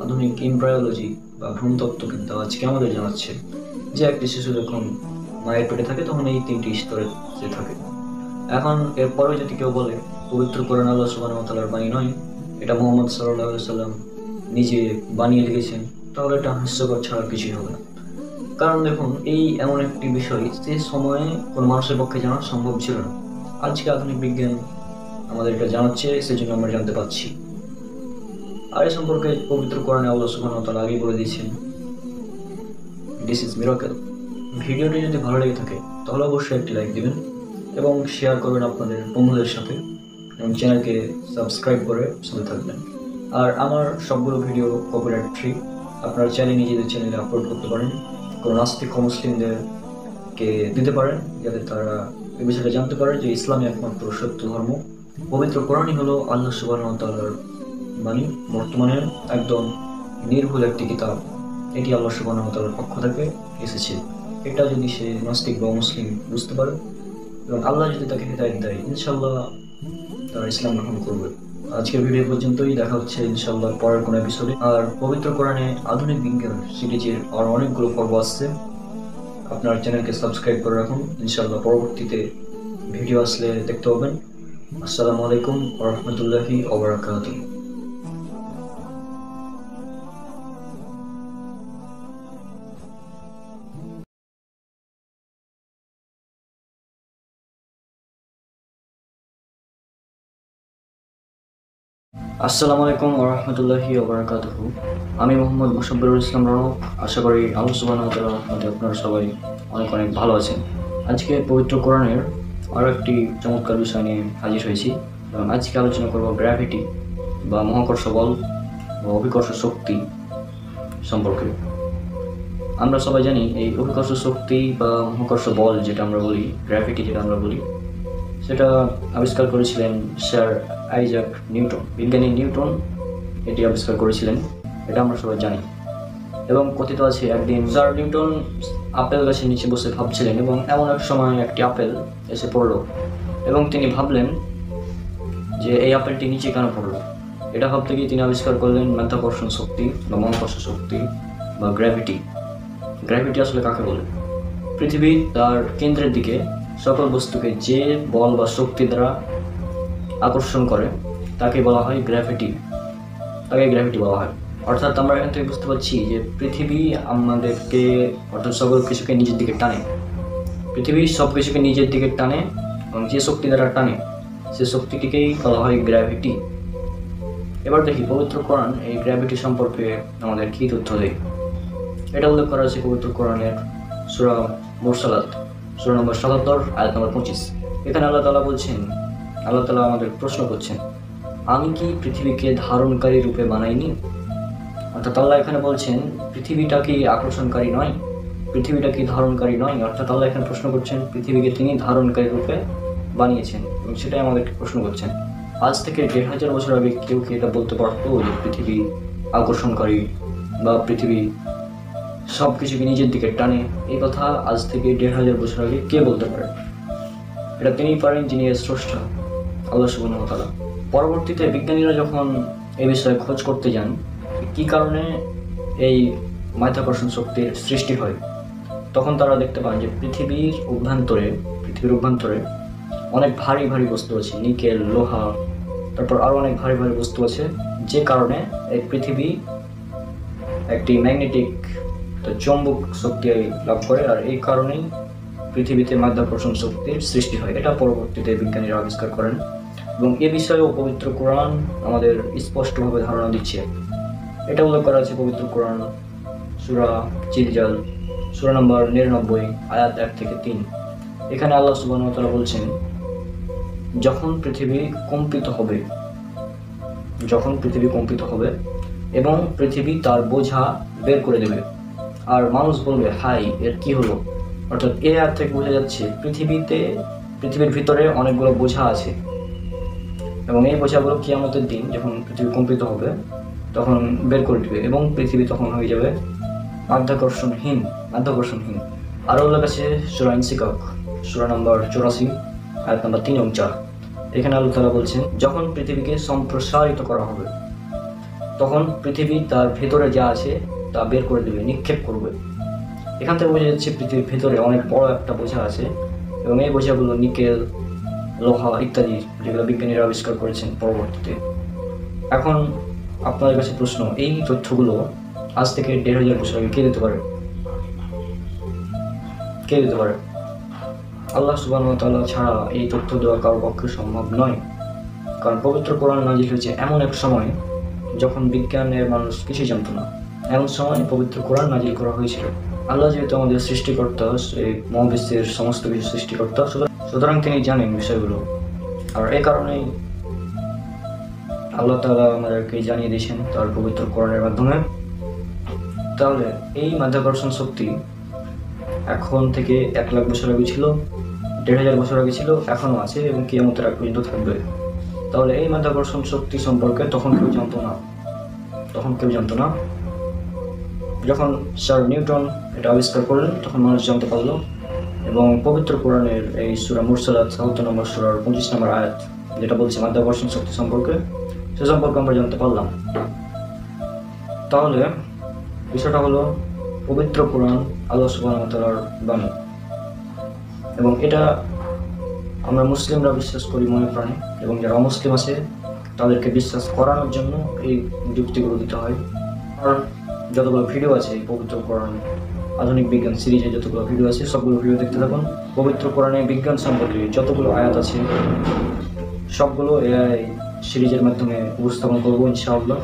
আধুনিক এমব্রায়োলজি বা ভ্রূণতত্ত্ববিদ্যা আজকে আমাদের জানাচ্ছে যে একটি শিশু যখন মায়ের পেটে থাকে তখন এই 3টি স্তরে সে থাকে। এখন এরপরেও যদি কেউ বলে পবিত্র কোরআন আল্লাহ সুবহানাহু ওয়া তাআলার বাণী নয়, এটা মুহাম্মদ সাল্লাল্লাহু আলাইহি সাল্লাম নিজে বানিয়ে লিখেছেন, তাহলে এটা হাস্যকর ছাড়া কিছুই হবে না। কারণ দেখুন, এই এমন একটি বিষয় সে সময়ে কোনো মানুষের পক্ষে জানা সম্ভব ছিল না। আজকে আধুনিক বিজ্ঞান আমাদের এটা জানাচ্ছে, সেজন্য আমরা জানতে পারছি। আর এই সম্পর্কে পবিত্র কোরআনে আল্লাহ সুবহানাহু ওয়া তাআলা আগেই বলে দিয়েছেন, দিস ইজ মিরাকেল। ভিডিওটি যদি ভালো লেগে থাকে তাহলে অবশ্যই একটি লাইক দিবেন এবং শেয়ার করবেন আপনাদের বন্ধুদের সাথে, এবং চ্যানেলকে সাবস্ক্রাইব করে সাথে থাকবেন। আর আমার সবগুলো ভিডিও কপিরাইট ফ্রি, আপনারা চাইলে নিজেদের চ্যানেলে আপলোড করতে পারেন, কোনো নাস্তিক মুসলিমদেরকে দিতে পারেন, যাতে তারা এই বিষয়টা জানতে পারে যে ইসলামই একমাত্র সত্য ধর্ম। পবিত্র কোরআনই হলো আল্লাহ সুবহানাহু ওয়া তাআলার বাণী, বর্তমানে একদম নির্ভুল একটি কিতাব। এটি আল্লাহ সুবহানাহু ওয়া তাআলার পক্ষ থেকে এসেছে। এটা যদি সে নাস্তিক বা মুসলিম বুঝতে পারে এবং আল্লাহ যদি তাকে হিদায়াত দেয়, ইনশাআল্লাহ তারা ইসলাম গ্রহণ করবে। আজকের ভিডিও পর্যন্তই, দেখা হচ্ছে ইনশাআল্লাহ পরের কোনো এপিসোডে। আর পবিত্র কোরআনে আধুনিক বিজ্ঞান সিরিজের আর অনেকগুলো পর্ব আসছে, আপনার চ্যানেলকে সাবস্ক্রাইব করে রাখুন। ইনশাআল্লাহ পরবর্তীতে ভিডিও আসলে দেখতে পাবেন। আসসালামু আলাইকুম ওয়া রাহমাতুল্লাহি ওয়া বারাকাতুহু। আসসালামু আলাইকুম ওয়া রাহমাতুল্লাহি ওয়া বারাকাতুহু। আমি মোহাম্মদ মুসাব্বিরুল ইসলাম রনক। আশা করি আল্লাহ সুবহানাহু ওয়া তাআলার রহমতে আপনারা সবাই অনেক অনেক ভালো আছেন। আজকে পবিত্র কোরআনের আরও একটি চমৎকার বিষয় নিয়ে হাজির হয়েছি। আজকে আলোচনা করব গ্র্যাভিটি বা মহাকর্ষ বল বা অভিকর্ষ শক্তি সম্পর্কে। আমরা সবাই জানি এই অভিকর্ষ শক্তি বা মহাকর্ষ বল যেটা আমরা বলি, গ্র্যাভিটি যেটা আমরা বলি, সেটা আবিষ্কার করেছিলেন স্যার আইজাক নিউটন। বিজ্ঞানী নিউটন এটি আবিষ্কার করেছিলেন, এটা আমরা সবাই জানি। এবং কথিত আছে একদিন স্যার নিউটন আপেল গাছের নিচে বসে ভাবছিলেন এবং এমন এক সময় একটি আপেল এসে পড়ল এবং তিনি ভাবলেন যে এই আপেলটি নিচে কেন পড়ল। এটা ভাবতে গিয়ে তিনি আবিষ্কার করলেন মাধ্যাকর্ষণ শক্তি বা মহাকর্ষ শক্তি বা গ্র্যাভিটি। গ্র্যাভিটি আসলে কাকে বলে? পৃথিবী তার কেন্দ্রের দিকে সকল বস্তুকে যে বল বা শক্তি দ্বারা আকর্ষণ করে তাকে বলা হয় গ্র্যাভিটি, তাকে গ্র্যাভিটি বলা হয়। অর্থাৎ আমরা এখান থেকে বুঝতে পারছি যে পৃথিবী আমাদেরকে, অর্থাৎ সকল কিছুকে নিজের দিকে টানে। পৃথিবী সব কিছুকে নিজের দিকে টানে এবং যে শক্তি দ্বারা টানে সে শক্তিটিকেই বলা হয় গ্র্যাভিটি। এবার দেখি পবিত্র কোরআন এই গ্র্যাভিটি সম্পর্কে আমাদের কী তথ্য দেয়। এটা উল্লেখ করা হয়েছে পবিত্র কোরআনের সূরা মুরসালাত, সূরা নম্বর ৭৭, আয়াত নম্বর ২৫। এখানে আল্লাহ তাআলা বলছেন, আল্লাহ তাআলা আমাদের প্রশ্ন করছেন, আমি কি পৃথিবীকে ধারণকারী রূপে বানাইনি? অর্থাৎ আল্লাহ এখানে বলছেন পৃথিবীটা কি আকর্ষণকারী নয়, পৃথিবীটা কি ধারণকারী নয়। অর্থাৎ আল্লাহ এখানে প্রশ্ন করছেন পৃথিবীকে তিনি ধারণকারী রূপে বানিয়েছেন, এবং সেটাই আমাদেরকে প্রশ্ন করছেন। আজ থেকে ১,৫০০ বছর আগে কেউ কি এটা বলতে পারতো যে পৃথিবী আকর্ষণকারী বা পৃথিবী সব কিছুকে নিজের দিকে টানে? এই কথা আজ থেকে ১,৫০০ বছর আগে কে বলতে পারে? এটা তিনিই পারেন যিনি এর স্রষ্টা, আল্লাহ সুবহানাহু ওয়া তাআলা। পরবর্তীতে বিজ্ঞানীরা যখন এই বিষয়ে খোঁজ করতে যান কী কারণে এই মাধ্যাকর্ষণ শক্তির সৃষ্টি হয়, তখন তারা দেখতে পান যে পৃথিবীর অভ্যন্তরে অনেক ভারী ভারী বস্তু আছে, নিকেল, লোহা, তারপর আরও অনেক ভারী ভারী বস্তু আছে, যে কারণে এই পৃথিবী একটি ম্যাগনেটিক চৌম্বক শক্তি লাভ করে, আর এই কারণেই পৃথিবীতে মাধ্যাকর্ষণ শক্তির সৃষ্টি হয়। এটা পরবর্তীতে বিজ্ঞানীরা আবিষ্কার করেন এবং এ বিষয়েও পবিত্র কোরআন আমাদের স্পষ্টভাবে ধারণা দিচ্ছে। এটা উল্লেখ করা আছে পবিত্র কোরআন সূরা জিলজাল, সূরা নম্বর ৯৯, আয়াত ১ থেকে ৩। এখানে আল্লাহ সুবহানাহু ওয়া তাআলা বলছেন, যখন পৃথিবী কম্পিত হবে এবং পৃথিবী তার বোঝা বের করে দেবে আর মানুষ বলবে হাই এর কি হলো। অর্থাৎ এই আয়াত থেকে বোঝা যাচ্ছে পৃথিবীর ভিতরে অনেকগুলো বোঝা আছে এবং এই বোঝাগুলো কিয়ামতের দিন যখন পৃথিবী কম্পিত হবে তখন বের করে দেবে এবং পৃথিবী তখন হয়ে যাবে মাধ্যাকর্ষণহীন। আরও উল্লেখ আছে সূরা ইনশিকাক, সূরা নম্বর ৮৪, আয়াত নম্বর ৩ এবং ৪। এখানে আল্লাহ তাআলা বলছেন, যখন পৃথিবীকে সম্প্রসারিত করা হবে তখন পৃথিবী তার ভেতরে যা আছে তা বের করে দেবে, নিক্ষেপ করবে। এখান থেকে বোঝা যাচ্ছে পৃথিবীর ভেতরে অনেক বড় একটা বোঝা আছে, এবং এই বোঝাগুলো নিকেল, লোহা ইত্যাদি, যেগুলো বিজ্ঞানীরা আবিষ্কার করেছেন পরবর্তীতে। এখন আপনাদের কাছে প্রশ্ন, এই তথ্যগুলো আজ থেকে ১,৫০০ বছর আগে কে দিতে পারে? কে দিতে পারে? আল্লাহ সুবহানাহু ওয়া তাআলা ছাড়া এই তথ্য দেওয়া কারোর পক্ষে সম্ভব নয়। কারণ পবিত্র কোরআন নাজিল হয়েছে এমন এক সময় যখন বিজ্ঞানের মানুষ কিছুই জানতো না। এমন সময় পবিত্র কোরআন নাজিল করা হয়েছিল। আল্লাহ যেহেতু আমাদের সৃষ্টিকর্তা, এই মহাবিশ্বের সমস্ত কিছু সৃষ্টিকর্তা, সুতরাং তিনি জানেন বিষয়গুলো। আর এই কারণেই আল্লাহ তাআলা আমাদেরকে জানিয়ে দিয়েছেন তার পবিত্র কোরআনের মাধ্যমে। তাহলে এই মাধ্যাকর্ষণ শক্তি এখন থেকে ১,০০,০০০ বছর আগে ছিল, ১,৫০০ বছর আগে ছিল, এখনো আছে এবং কিয়ামতের আগ পর্যন্ত থাকবে। তাহলে এই মাধ্যাকর্ষণ শক্তি সম্পর্কে তখন কেউ জানতো না। যখন স্যার নিউটন এটা আবিষ্কার করলেন তখন মানুষ জানতে পারলো, এবং পবিত্র কোরআনের এই সূরা মুরসালাত ৭৭ নম্বর সূরার ২৫ নম্বর আয়াত যেটা বলছে মাধ্যাকর্ষণ শক্তি সম্পর্কে, সে সম্পর্কে আমরা জানতে পারলাম। তাহলে বিষয়টা হলো পবিত্র কোরআন আল্লাহ সুবহানাহু ওয়া তাআলার বাণী, এবং এটা আমরা মুসলিমরা বিশ্বাস করি মনে প্রাণে, এবং যারা অমুসলিম আছে তাদেরকে বিশ্বাস করানোর জন্য এই যুক্তিগুলো দিতে হয়। আর যতগুলো ভিডিও আছে এই পবিত্র কোরআন আধুনিক বিজ্ঞান সিরিজে যতগুলো ভিডিও আছে সবগুলো ভিডিও দেখতে থাকুন। পবিত্র কোরআনে বিজ্ঞান সম্পর্কে যতগুলো আয়াত আছে সবগুলো এই সিরিজের মাধ্যমে উপস্থাপন করবো ইনশাআল্লাহ।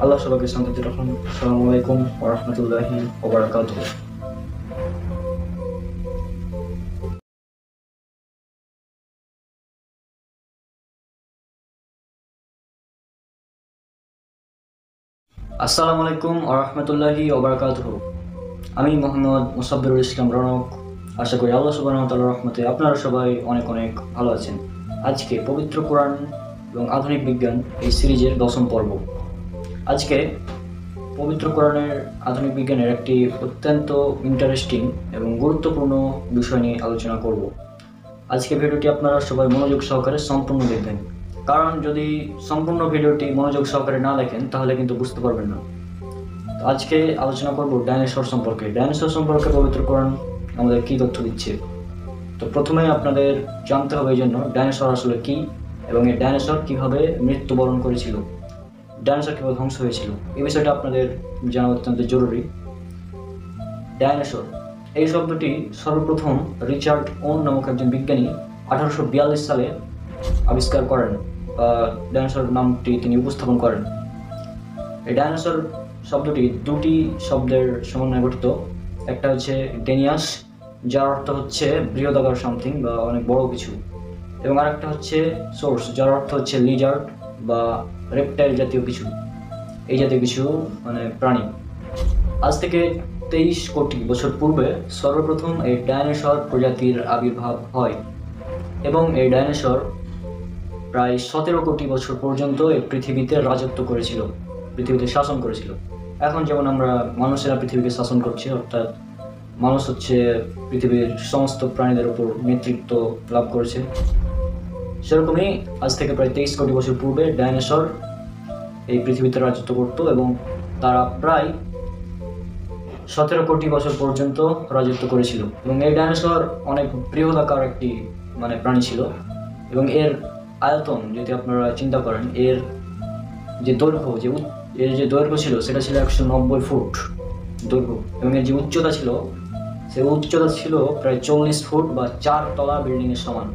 আল্লাহ সবাইকে শান্তিতে রাখুন। আসসালামু আলাইকুম ওয়া রাহমাতুল্লাহি ওয়া বারাকাতুহু। আসসালামু আলাইকুম ওয়া রাহমাতুল্লাহি ওয়া বারাকাতুহু। আমি মোহাম্মদ মুসাব্বিরুল ইসলাম রনক। আশা করি আল্লাহ সুবহানাহু ওয়া তাআলার রহমতে আপনারা সবাই অনেক অনেক ভালো আছেন। আজকে পবিত্র কোরআন এবং আধুনিক বিজ্ঞান এই সিরিজের ১০ম পর্ব। আজকে পবিত্র কোরআনের আধুনিক বিজ্ঞানের একটি অত্যন্ত ইন্টারেস্টিং এবং গুরুত্বপূর্ণ বিষয় নিয়ে আলোচনা করব। আজকে ভিডিওটি আপনারা সবাই মনোযোগ সহকারে সম্পূর্ণ দেখবেন, কারণ যদি সম্পূর্ণ ভিডিওটি মনোযোগ সহকারে না দেখেন তাহলে কিন্তু বুঝতে পারবেন না। তো আজকে আলোচনা করব ডাইনোসর সম্পর্কে। ডাইনোসর সম্পর্কে পবিত্র কোরআন আমাদের কী তথ্য দিচ্ছে। তো প্রথমে আপনাদের জানতে হবে এই জন্য ডাইনোসর আসলে কী, এবং এই ডাইনোসর কীভাবে মৃত্যুবরণ করেছিল, ডাইনোসর কীভাবে ধ্বংস হয়েছিল, এই বিষয়টা আপনাদের জানা অত্যন্ত জরুরি। ডাইনোসর এই শব্দটি সর্বপ্রথম রিচার্ড ওন নামক একজন বিজ্ঞানী 1842 সালে আবিষ্কার করেন, বা ডাইনোসর নামটি তিনি উপস্থাপন করেন। এই ডাইনোসর শব্দটি দুটি শব্দের সমন্বয়ে গঠিত। একটা হচ্ছে ডেনিয়াস, যার অর্থ হচ্ছে বৃহদাকার সামথিং বা অনেক বড় কিছু, এবং আরেকটা হচ্ছে সোর্স, যার অর্থ হচ্ছে লিজার্ড বা রেপটাইল জাতীয় কিছু, এই জাতীয় কিছু মানে প্রাণী। আজ থেকে 23 কোটি বছর পূর্বে সর্বপ্রথম এই ডাইনোসর প্রজাতির আবির্ভাব হয়, এবং এই ডাইনোসর প্রায় 17 কোটি বছর পর্যন্ত এই পৃথিবীতে রাজত্ব করেছিল, পৃথিবীতে শাসন করেছিল। এখন যেমন আমরা মানুষেরা পৃথিবীকে শাসন করছি, অর্থাৎ মানুষ হচ্ছে পৃথিবীর সমস্ত প্রাণীদের উপর নেতৃত্ব লাভ করেছে, সেরকমই আজ থেকে প্রায় 23 কোটি বছর পূর্বে ডাইনোসর এই পৃথিবীতে রাজত্ব করত, এবং তারা প্রায় 17 কোটি বছর পর্যন্ত রাজত্ব করেছিল। এবং এই ডাইনোসর অনেক বৃহদাকার একটি মানে প্রাণী ছিল, এবং এর আয়তন যদি আপনারা চিন্তা করেন, এর যে দৈর্ঘ্য এর যে দৈর্ঘ্য ছিল সেটা ছিল 190 ফুট দৈর্ঘ্য, এবং এর যে উচ্চতা ছিল সে উচ্চতা ছিল প্রায় 40 ফুট বা 4 তলা বিল্ডিংয়ের সমান।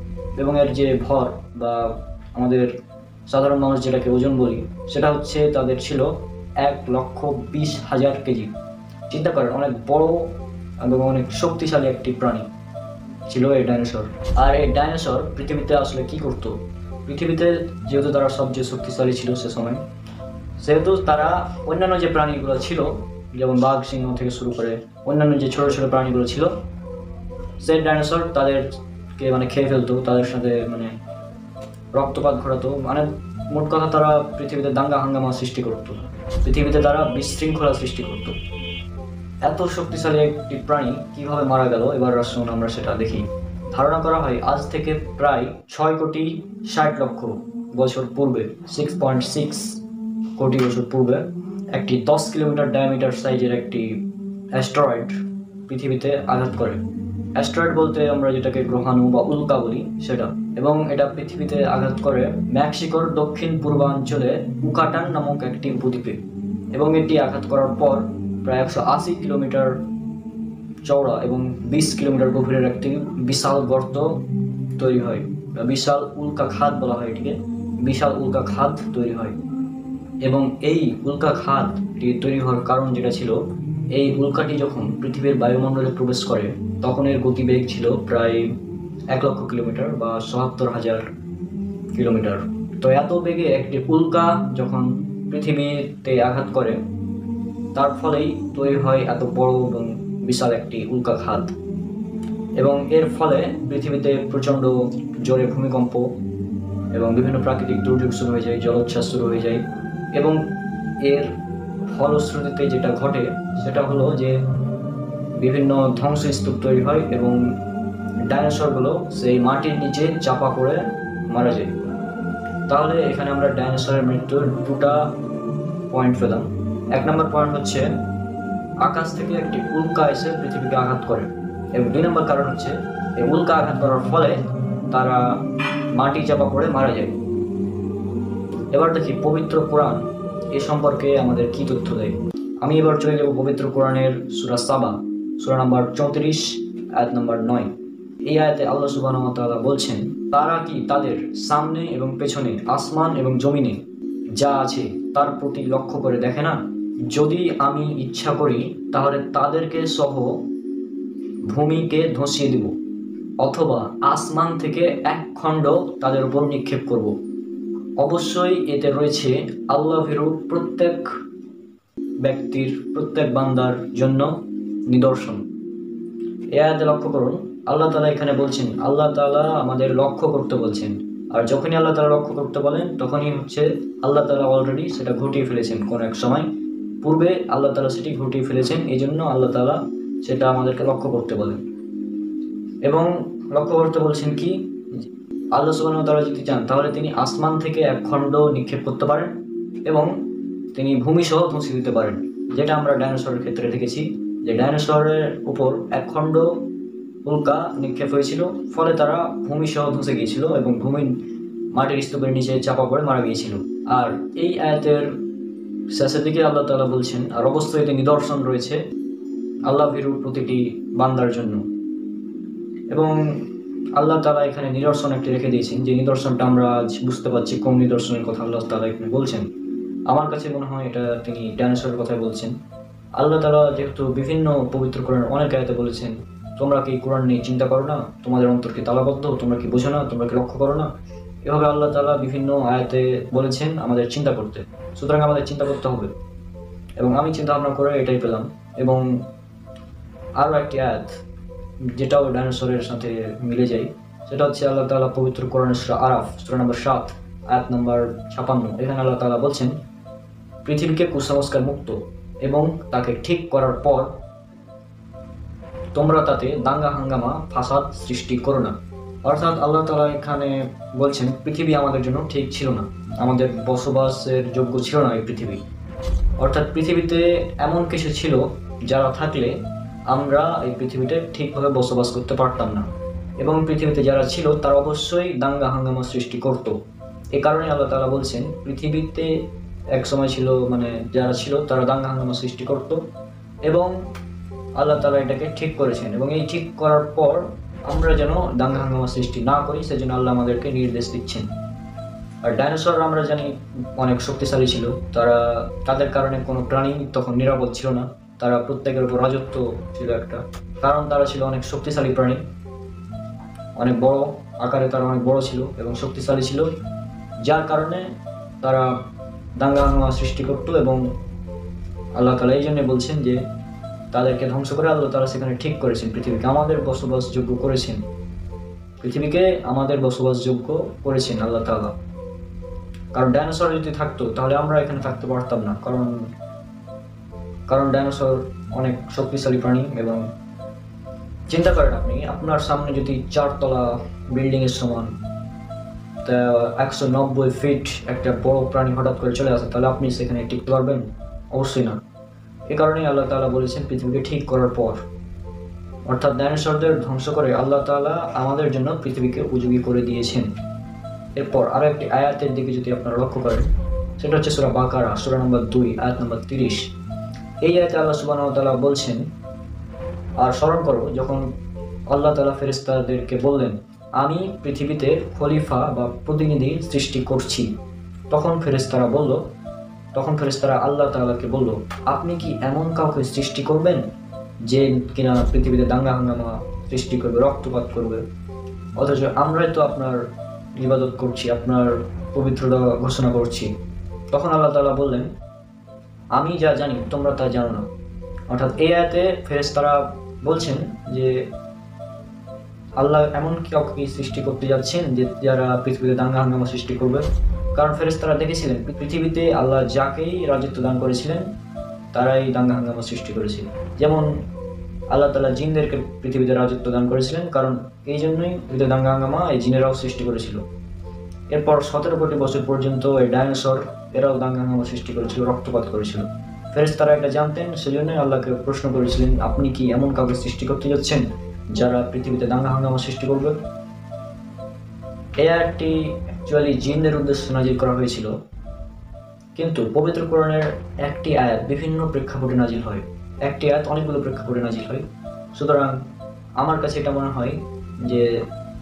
এবং এর যে ভর বা আমাদের সাধারণ মানুষ যেটাকে ওজন বলি, সেটা হচ্ছে তাদের ছিল 1,20,000 কেজি। চিন্তা করেন, অনেক বড় এবং অনেক শক্তিশালী একটি প্রাণী ছিল এই ডাইনোসর। আর এই ডাইনোসর পৃথিবীতে আসলে কি করতো? পৃথিবীতে যেহেতু তারা সবচেয়ে শক্তিশালী ছিল সে সময়, সেহেতু তারা অন্যান্য যে প্রাণীগুলো ছিল, যেমন বাঘ, সিংহ থেকে শুরু করে অন্যান্য যে ছোট ছোট প্রাণীগুলো ছিল, সেই ডাইনোসর তাদেরকে মানে খেয়ে ফেলতো, তাদের সাথে মানে রক্তপাত ঘটাতো, মানে মোট কথা তারা পৃথিবীতে দাঙ্গা হাঙ্গামা সৃষ্টি করতো, পৃথিবীতে তারা বিশৃঙ্খলা সৃষ্টি করতো। এত শক্তিশালী একটি প্রাণী কিভাবে মারা গেল, এবার আসুন আমরা সেটা দেখি। ধারণা করা হয় আজ থেকে প্রায় 6,60,00,000 বছর পূর্বে, 6.6 কোটি বছর পূর্বে একটি 10 কিলোমিটার ডায়ামিটার সাইজের একটি অ্যাস্টেরয়েড পৃথিবীতে আঘাত করে। অ্যাস্ট্রয়েড বলতে আমরা যেটাকে গ্রহাণু বা উল্কা বলি সেটা, এবং এটা পৃথিবীতে আঘাত করে মেক্সিকোর দক্ষিণ পূর্বাঞ্চলে উকাটান নামক একটি উপদ্বীপে, এবং এটি আঘাত করার পর প্রায় 180 কিলোমিটার চওড়া এবং 20 কিলোমিটার গভীরের একটি বিশাল গর্ত তৈরি হয়। বিশাল উল্কা খাত বলা হয় এটিকে, বিশাল উল্কা খাত তৈরি হয়। এবং এই উল্কা খাতটি তৈরি হওয়ার কারণ যেটা ছিল, এই উল্কাটি যখন পৃথিবীর বায়ুমণ্ডলে প্রবেশ করে তখন এর গতিবেগ ছিল প্রায় 1 লক্ষ কিলোমিটার বা ৭৭,০০০ কিলোমিটার। তো এত বেগে একটি উল্কা যখন পৃথিবীতে আঘাত করে তার ফলেই তৈরি হয় এত বড় এবং বিশাল একটি উল্কা খাত, এবং এর ফলে পৃথিবীতে প্রচণ্ড জোরে ভূমিকম্প এবং বিভিন্ন প্রাকৃতিক দুর্যোগ শুরু হয়ে যায়, জলোচ্ছ্বাস শুরু হয়ে যায়। এবং এর ফলশ্রুতিতে যেটা ঘটে সেটা হলো যে বিভিন্ন ধ্বংসস্তূপ তৈরি হয় এবং ডাইনোসরগুলো সেই মাটির নিচে চাপা পড়ে মারা যায়। তাহলে এখানে আমরা ডাইনোসরের মৃত্যুর দুটা পয়েন্ট পেলাম। 1 নম্বর পয়েন্ট হচ্ছে আকাশ থেকে একটি উল্কা এসে পৃথিবীকে আঘাত করে, এবং 2 নম্বর কারণ হচ্ছে এই উল্কা আঘাত করার ফলে তারা মাটি চাপা পড়ে মারা যায়। এবার দেখি পবিত্র কোরআন এ সম্পর্কে আমাদের কি তথ্য দেয়। আমি এবার চলে যাব পবিত্র কোরআনের সূরা সাবা, সূরা নাম্বার 34, আয়াত নাম্বার 9। এই আয়াতে আল্লাহ সুবহানাহু ওয়া তাআলা বলছেন, তারা কি তাদের সামনে এবং পেছনে আসমান এবং জমিনে যা আছে তার প্রতি লক্ষ্য করে দেখে না? যদি আমি ইচ্ছা করি তাহলে তাদেরকে সহ ভূমিকে ধসিয়ে দিব, অথবা আসমান থেকে এক খণ্ড তাদের উপর নিক্ষেপ করব। অবশ্যই এতে রয়েছে আল্লাহ ভীরু প্রত্যেক ব্যক্তির, প্রত্যেক বান্দার জন্য নিদর্শন। এ আয়াতে লক্ষ্য করুন, আল্লাহ তাআলা এখানে বলছেন, আল্লাহ তাআলা আমাদের লক্ষ্য করতে বলছেন। আর যখনই আল্লাহ তাআলা লক্ষ্য করতে বলেন তখনই হচ্ছে আল্লাহ তাআলা অলরেডি সেটা ঘটিয়ে ফেলেছেন, কোনো এক সময় পূর্বে আল্লাহ তাআলা সেটি ঘটিয়ে ফেলেছেন। এই জন্য আল্লাহ তাআলা সেটা আমাদেরকে লক্ষ্য করতে বলেন। এবং লক্ষ্য করতে বলছেন কি, আল্লাহ সুবহানাহু ওয়া তাআলা যদি চান তাহলে তিনি আসমান থেকে এক খণ্ড নিক্ষেপ করতে পারেন এবং তিনি ভূমি সহ ধসিয়ে দিতে পারেন, যেটা আমরা ডাইনোসরের ক্ষেত্রে দেখেছি যে ডাইনোসরের উপর এক খণ্ড উল্কা নিক্ষেপ হয়েছিল, ফলে তারা ভূমি সহ ধসে গিয়েছিল এবং ভূমির মাটির স্তূপের নিচে চাপা পড়ে মারা গিয়েছিল। আর এই আয়াতের শেষের দিকে আল্লাহ তাআলা বলছেন, আর অবশ্যই এতে নিদর্শন রয়েছে আল্লাহ ভীরু প্রতিটি বান্দার জন্য। এবং আল্লাহ তাআলা এখানে নিদর্শন একটি রেখে দিয়েছেন, যে নিদর্শনটা আমরা আজ বুঝতে পারছি কোন নিদর্শনের কথা আল্লাহ তাআলা এখানে বলছেন। আমার কাছে মনে হয় এটা তিনি ডাইনোসরের কথাই বলছেন। আল্লাহ তাআলা যেহেতু বিভিন্ন পবিত্র কোরআনের অনেক আয়াতে বলেছেন, তোমরা কি কোরআন নিয়ে চিন্তা করো না, তোমাদের অন্তর কি তালাবদ্ধ, তোমরা কি বোঝো না, তোমরা কি লক্ষ্য করো না? এভাবে আল্লাহ তাআলা বিভিন্ন আয়াতে বলেছেন আমাদের চিন্তা করতে। সুতরাং আমাদের চিন্তা করতে হবে, এবং আমি চিন্তা ভাবনা করে এটাই পেলাম। এবং আরও একটি আয়াত যেটাও ডাইনোসরের সাথে মিলে যায়, সেটা হচ্ছে আল্লাহ তাআলা পবিত্র কোরআনের সূরা আরাফ, সূরা নম্বর 7, আয়াত নম্বর 56। এখানে আল্লাহ তাআলা বলছেন, পৃথিবীকে কুসংস্কার মুক্ত এবং তাকে ঠিক করার পর তোমরা তাতে দাঙ্গা হাঙ্গামা ফাসাদ সৃষ্টি করো না। অর্থাৎ আল্লাহ তাআলা এখানে বলছেন পৃথিবী আমাদের জন্য ঠিক ছিল না, আমাদের বসবাসের যোগ্য ছিল না এই পৃথিবী। অর্থাৎ পৃথিবীতে এমন কিছু ছিল যারা থাকলে আমরা এই পৃথিবীতে ঠিকভাবে বসবাস করতে পারতাম না, এবং পৃথিবীতে যারা ছিল তারা অবশ্যই দাঙ্গা হাঙ্গামা সৃষ্টি করত। এ কারণে আল্লাহ তাআলা বলছেন পৃথিবীতে এক সময় ছিল, মানে যারা ছিল তারা দাঙ্গা হাঙ্গামা সৃষ্টি করত, এবং আল্লাহ তাআলা এটাকে ঠিক করেছেন। এবং এই ঠিক করার পর আমরা যেন দাঙ্গা হাঙ্গামা সৃষ্টি না করি সেজন্য আল্লাহ আমাদেরকে নির্দেশ দিচ্ছেন। আর ডাইনোসর আমরা জানি অনেক শক্তিশালী ছিল, তাদের কারণে কোনো প্রাণী তখন নিরাপদ ছিল না, তারা প্রত্যেকের উপর রাজত্ব ছিল একটা, কারণ তারা ছিল অনেক শক্তিশালী প্রাণী, অনেক বড় আকারে তারা অনেক বড় ছিল এবং শক্তিশালী ছিল, যার কারণে তারা দাঙ্গা হাঙ্গামা সৃষ্টি করত। এবং আল্লাহ তাআলা এই জন্য বলছেন যে তাদেরকে ধ্বংস করে আল্লাহ তাআলা সেখানে ঠিক করেছেন, পৃথিবীকে আমাদের বসবাসযোগ্য করেছেন, পৃথিবীকে আমাদের বসবাসযোগ্য করেছেন আল্লাহ তাআলা। কারণ ডাইনোসর যদি থাকতো তাহলে আমরা এখানে থাকতে পারতাম না, কারণ ডাইনোসর অনেক শক্তিশালী প্রাণী। এবং চিন্তা করেন আপনি, আপনার সামনে যদি 4 তলা বিল্ডিং এর সমান 190 ফিট একটা বড় প্রাণী হঠাৎ করে চলে আসে, তাহলে আপনি সেখানে টিকতে পারবেন? অবশ্যই না। এ কারণেই আল্লাহ তাআলা বলেছেন পৃথিবীকে ঠিক করার পর। অর্থাৎ ডাইনোসরদের ধ্বংস করে আল্লাহ তাআলা আমাদের জন্য পৃথিবীকে উপযোগী করে দিয়েছেন। এরপর আরো একটি আয়াতের দিকে যদি আপনারা লক্ষ্য করেন, সেটা হচ্ছে সূরা বাকারা সূরা নম্বর 2 আয়াত নম্বর 30। এই আয়াতে আল্লাহ সুবহানাহু ওয়া তাআলা বলছেন, আর স্মরণ করো যখন আল্লাহ তাআলা ফেরেশতাদেরকে বললেন, আমি পৃথিবীতে খলিফা বা প্রতিনিধি সৃষ্টি করছি। তখন ফেরেশতারা আল্লাহ তাআলাকে বলল, আপনি কি এমন কাউকে সৃষ্টি করবেন যে কিনা পৃথিবীতে দাঙ্গা হাঙ্গামা সৃষ্টি করবে, রক্তপাত করবে? অথচ আমরাই তো আপনার ইবাদত করছি, আপনার পবিত্রতা ঘোষণা করছি। তখন আল্লাহ তাআলা বললেন, আমি যা জানি তোমরা তা জানো না। অর্থাৎ এই আয়াতে ফেরেশতারা বলছেন যে আল্লাহ এমন কাউকে সৃষ্টি করতে যাচ্ছেন যে যারা পৃথিবীতে দাঙ্গা হাঙ্গামা সৃষ্টি করবে। কারণ ফেরেশতারা দেখেছিলেন পৃথিবীতে আল্লাহ যাকেই রাজত্ব দান করেছিলেন তারাই দাঙ্গা হাঙ্গামা সৃষ্টি করেছিল। যেমন আল্লাহ তাআলা জিনদেরকে পৃথিবীতে রাজত্ব দান করেছিলেন, কারণ এই জন্যই পৃথিবীতে দাঙ্গা হাঙ্গামা এই জিনেরাও সৃষ্টি করেছিল। এরপর 17 কোটি বছর পর্যন্ত এই ডাইনোসর এরাও দাঙ্গা হাঙ্গামা সৃষ্টি করেছিল, রক্তপাত করেছিল। ফেরেশতারা এটা জানতেন, সেজন্যই আল্লাহকে প্রশ্ন করেছিলেন, আপনি কি এমন কাউকে সৃষ্টি করতে যাচ্ছেন যারা পৃথিবীতে দাঙ্গা হাঙ্গামা সৃষ্টি করবে? এই আয়াতটি অ্যাকচুয়ালি জিনদের উদ্দেশ্যে নাজিল করা হয়েছিল, কিন্তু পবিত্র কোরআনের একটি আয়াত বিভিন্ন প্রেক্ষাপটে নাজিল হয়, একটি আয়াত অনেকগুলো প্রেক্ষাপটে নাজিল হয়। সুতরাং আমার কাছে এটা মনে হয় যে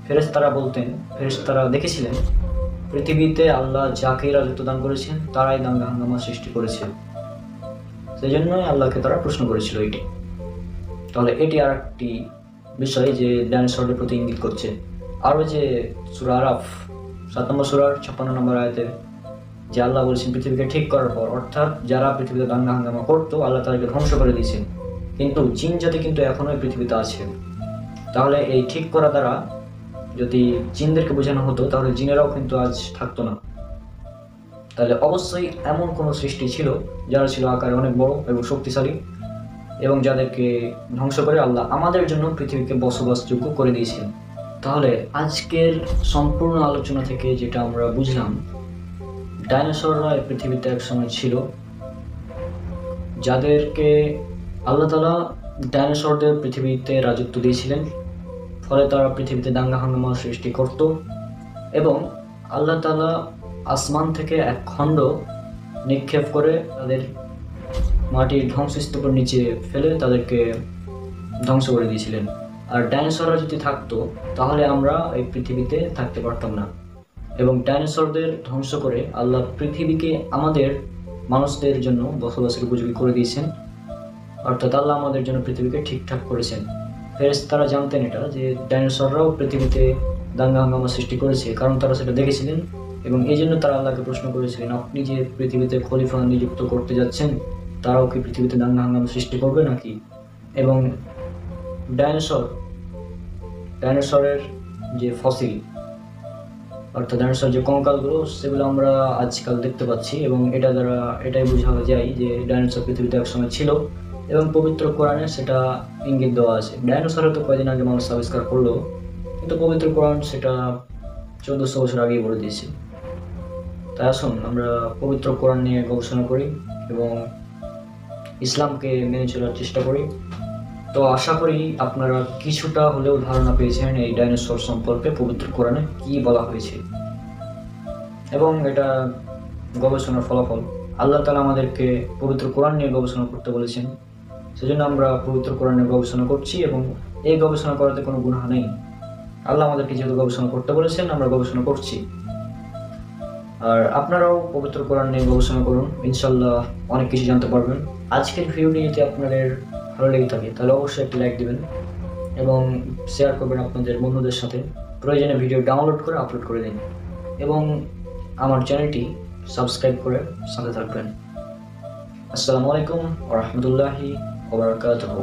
ফেরেশতারা দেখেছিলেন পৃথিবীতে আল্লাহ যাকে রাজত্ব দান করেছেন তারাই দাঙ্গা হাঙ্গামা সৃষ্টি করেছে, সেই জন্যই আল্লাহকে তারা প্রশ্ন করেছিল এটি। তাহলে এটি আর একটি বিষয় যে ডাইনোসরের প্রতি ইঙ্গিত করছে। আরও যে সূরা আরাফ 7 নম্বর সূরার 56 নম্বর আয়াতে যে আল্লাহ বলেছেন পৃথিবীকে ঠিক করার পর, অর্থাৎ যারা পৃথিবীতে দাঙ্গা হাঙ্গামা করতো আল্লাহ তাদেরকে ধ্বংস করে দিয়েছেন, কিন্তু জিন জাতি কিন্তু এখনো পৃথিবীতে আছে। তাহলে এই ঠিক করা দ্বারা যদি জিনদেরকে বোঝানো হতো তাহলে জিনেরাও কিন্তু আজ থাকতো না। তাহলে অবশ্যই এমন কোনো সৃষ্টি ছিল যারা ছিল আকারে অনেক বড় এবং শক্তিশালী, এবং যাদেরকে ধ্বংস করে আল্লাহ আমাদের জন্য পৃথিবীকে বসবাসযোগ্য করে দিয়েছেন। তাহলে আজকের সম্পূর্ণ আলোচনা থেকে যেটা আমরা বুঝলাম, ডাইনোসররা এই পৃথিবীতে এক সময় ছিল, যাদেরকে আল্লাহ তাআলা ডাইনোসরদের পৃথিবীতে রাজত্ব দিয়েছিলেন, ফলে তারা পৃথিবীতে দাঙ্গা হাঙ্গামা সৃষ্টি করত, এবং আল্লাহ তাআলা আসমান থেকে এক খণ্ড নিক্ষেপ করে তাদের মাটির ধ্বংসস্তূপের নিচে ফেলে তাদেরকে ধ্বংস করে দিয়েছিলেন। আর ডাইনোসররা যদি থাকতো তাহলে আমরা এই পৃথিবীতে থাকতে পারতাম না, এবং ডাইনোসরদের ধ্বংস করে আল্লাহ পৃথিবীকে আমাদের মানুষদের জন্য বসবাসের উপযোগী করে দিয়েছেন। অর্থাৎ আল্লাহ আমাদের জন্য পৃথিবীকে ঠিকঠাক করেছেন। ফেরেশতারা জানতেন এটা যে ডাইনোসররাও পৃথিবীতে দাঙ্গা হাঙ্গামা সৃষ্টি করেছে, কারণ তারা সেটা দেখেছিলেন, এবং এই জন্য তারা আল্লাহকে প্রশ্ন করেছিলেন, আপনি যে পৃথিবীতে খলিফা নিযুক্ত করতে যাচ্ছেন তারাও কি পৃথিবীতে দাঙ্গা হাঙ্গামা সৃষ্টি করবে নাকি? এবং ডাইনোসরের যে ফসিল, অর্থাৎ ডাইনোসর যে কঙ্কালগুলো, সেগুলো আমরা আজকাল দেখতে পাচ্ছি, এবং এটা দ্বারা এটাই বোঝা যায় যে ডাইনোসর পৃথিবীতে একসময় ছিল, এবং পবিত্র কোরআনে সেটা ইঙ্গিত দেওয়া আছে। ডাইনোসরের তো কয়েকদিন আগে মানুষ আবিষ্কার করলো, কিন্তু পবিত্র কোরআন সেটা 1400 বছর আগেই বলে দিয়েছে। তাই আসুন আমরা পবিত্র কোরআন নিয়ে গবেষণা করি এবং ইসলামকে মেনে চলার চেষ্টা করি। তো আশা করি আপনারা কিছুটা হলেও ধারণা পেয়েছেন এই ডাইনোসর সম্পর্কে পবিত্র কোরআনে কি বলা হয়েছে, এবং এটা গবেষণার ফলাফল। আল্লাহ তাআলা আমাদেরকে পবিত্র কোরআন নিয়ে গবেষণা করতে বলেছেন, সেজন্য আমরা পবিত্র কোরআন নিয়ে গবেষণা করছি, এবং এই গবেষণা করাতে কোনো গুনাহ নেই। আল্লাহ আমাদেরকে যেহেতু গবেষণা করতে বলেছেন আমরা গবেষণা করছি। আর আপনারাও পবিত্র কোরআন নিয়ে গবেষণা করুন, ইনশাল্লাহ অনেক কিছু জানতে পারবেন। আজকের ভিডিওটি যদি আপনাদের ভালো লেগে থাকে তাহলে অবশ্যই একটি লাইক দিবেন এবং শেয়ার করবেন আপনাদের বন্ধুদের সাথে। প্রয়োজনে ভিডিও ডাউনলোড করে আপলোড করে দিন, এবং আমার চ্যানেলটি সাবস্ক্রাইব করে সাথে থাকবেন। আসসালামু আলাইকুম ওয়া রাহমাতুল্লাহি ওয়া বারাকাতুহু।